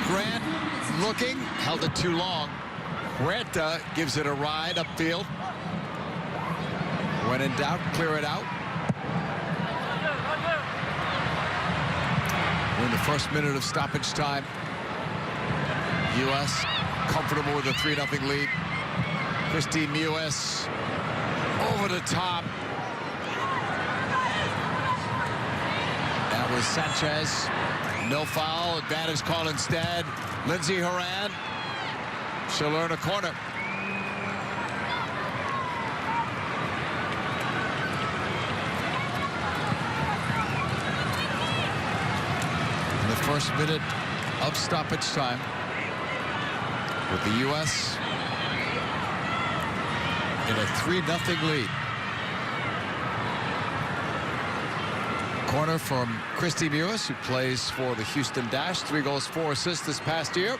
Grant looking, held it too long. Granta gives it a ride upfield. When in doubt, clear it out. We're in the first minute of stoppage time. U.S. comfortable with a 3-0 lead. Christine Mewes Over the top. That was Sanchez. No foul. Advantage call instead. Lindsey Horan. She'll earn a corner. In the first minute of stoppage time, with the U.S. in a 3-0 lead. Corner from Christy Mewis, who plays for the Houston Dash. 3 goals, 4 assists this past year.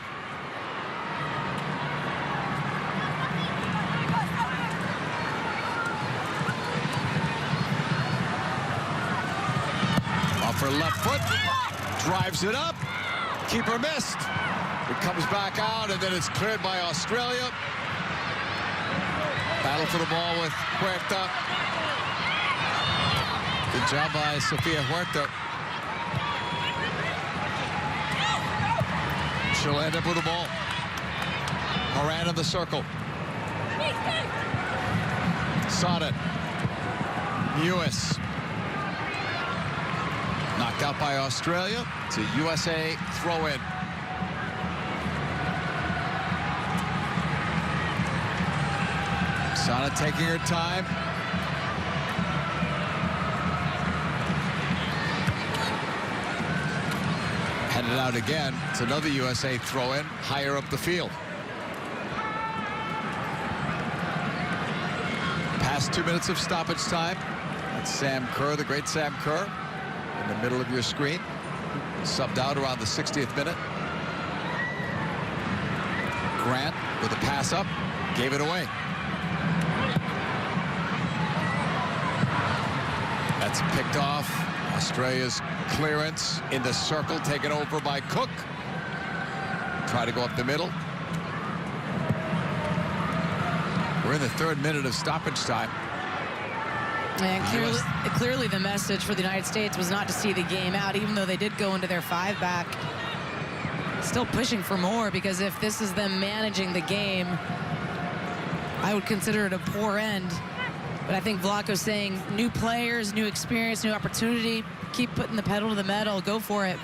Off her left foot, drives it up. Keeper missed. It comes back out, and then it's cleared by Australia. Battle for the ball with Huerta. Good job by Sofia Huerta. She'll end up with the ball. Horan in the circle. Sonnet. Mewis. Knocked out by Australia. It's a USA throw-in. Sonnet taking her time. Headed out again. It's another USA throw-in higher up the field. Past 2 minutes of stoppage time. That's Sam Kerr, the great Sam Kerr, in the middle of your screen. Subbed out around the 60th minute. Grant with a pass up, gave it away. That's picked off. Australia's clearance in the circle, taken over by Cook. Try to go up the middle. We're in the 3rd minute of stoppage time. And clearly the message for the United States was not to see the game out, even though they did go into their 5-back. Still pushing for more, because if this is them managing the game, I would consider it a poor end. But I think Vlatko's saying new players, new experience, new opportunity. Keep putting the pedal to the metal. Go for it.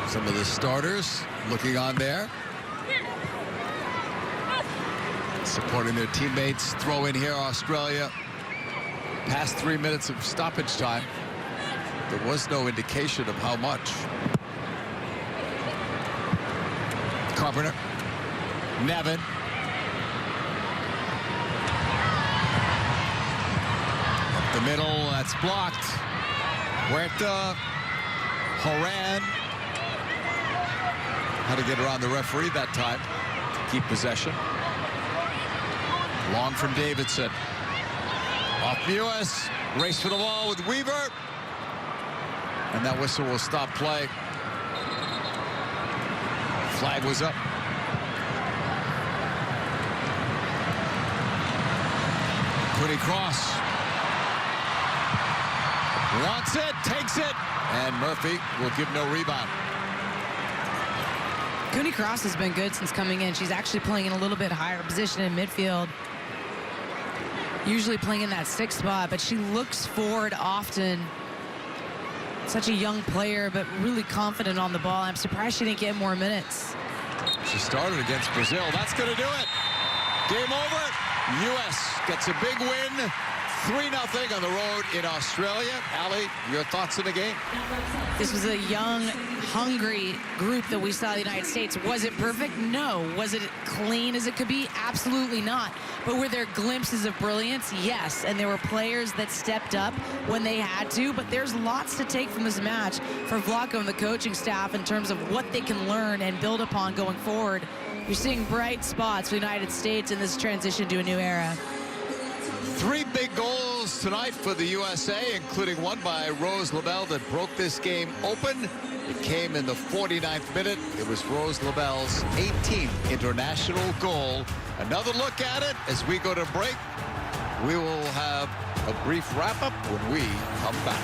Some of the starters looking on there. Supporting their teammates. Throw in here, Australia. Past 3 minutes of stoppage time. There was no indication of how much. Carpenter. Nevin. Up the middle, that's blocked. Huerta. Horan. Had to get around the referee that time to keep possession. Long from Davidson. Off Mewis. Race for the ball with Weaver. And that whistle will stop play. Flag was up. Cooney Cross. Wants it, takes it. And Murphy will give no rebound. Cooney Cross has been good since coming in. She's actually playing in a little bit higher position in midfield. Usually playing in that 6th spot, but she looks forward often. Such a young player, but really confident on the ball. I'm surprised she didn't get more minutes. She started against Brazil. That's going to do it. Game over. U.S. gets a big win. 3-0 on the road in Australia. Ali, your thoughts on the game? This was a young, hungry group that we saw in the United States. Was it perfect? No. Was it clean as it could be? Absolutely not. But were there glimpses of brilliance? Yes. And there were players that stepped up when they had to. But there's lots to take from this match for Vlatko and the coaching staff in terms of what they can learn and build upon going forward. You're seeing bright spots for the United States in this transition to a new era. 3 big goals tonight for the USA, including one by Rose Labelle that broke this game open. It came in the 49th minute. It was Rose Labelle's 18th international goal. Another look at it as we go to break. We will have a brief wrap-up when we come back.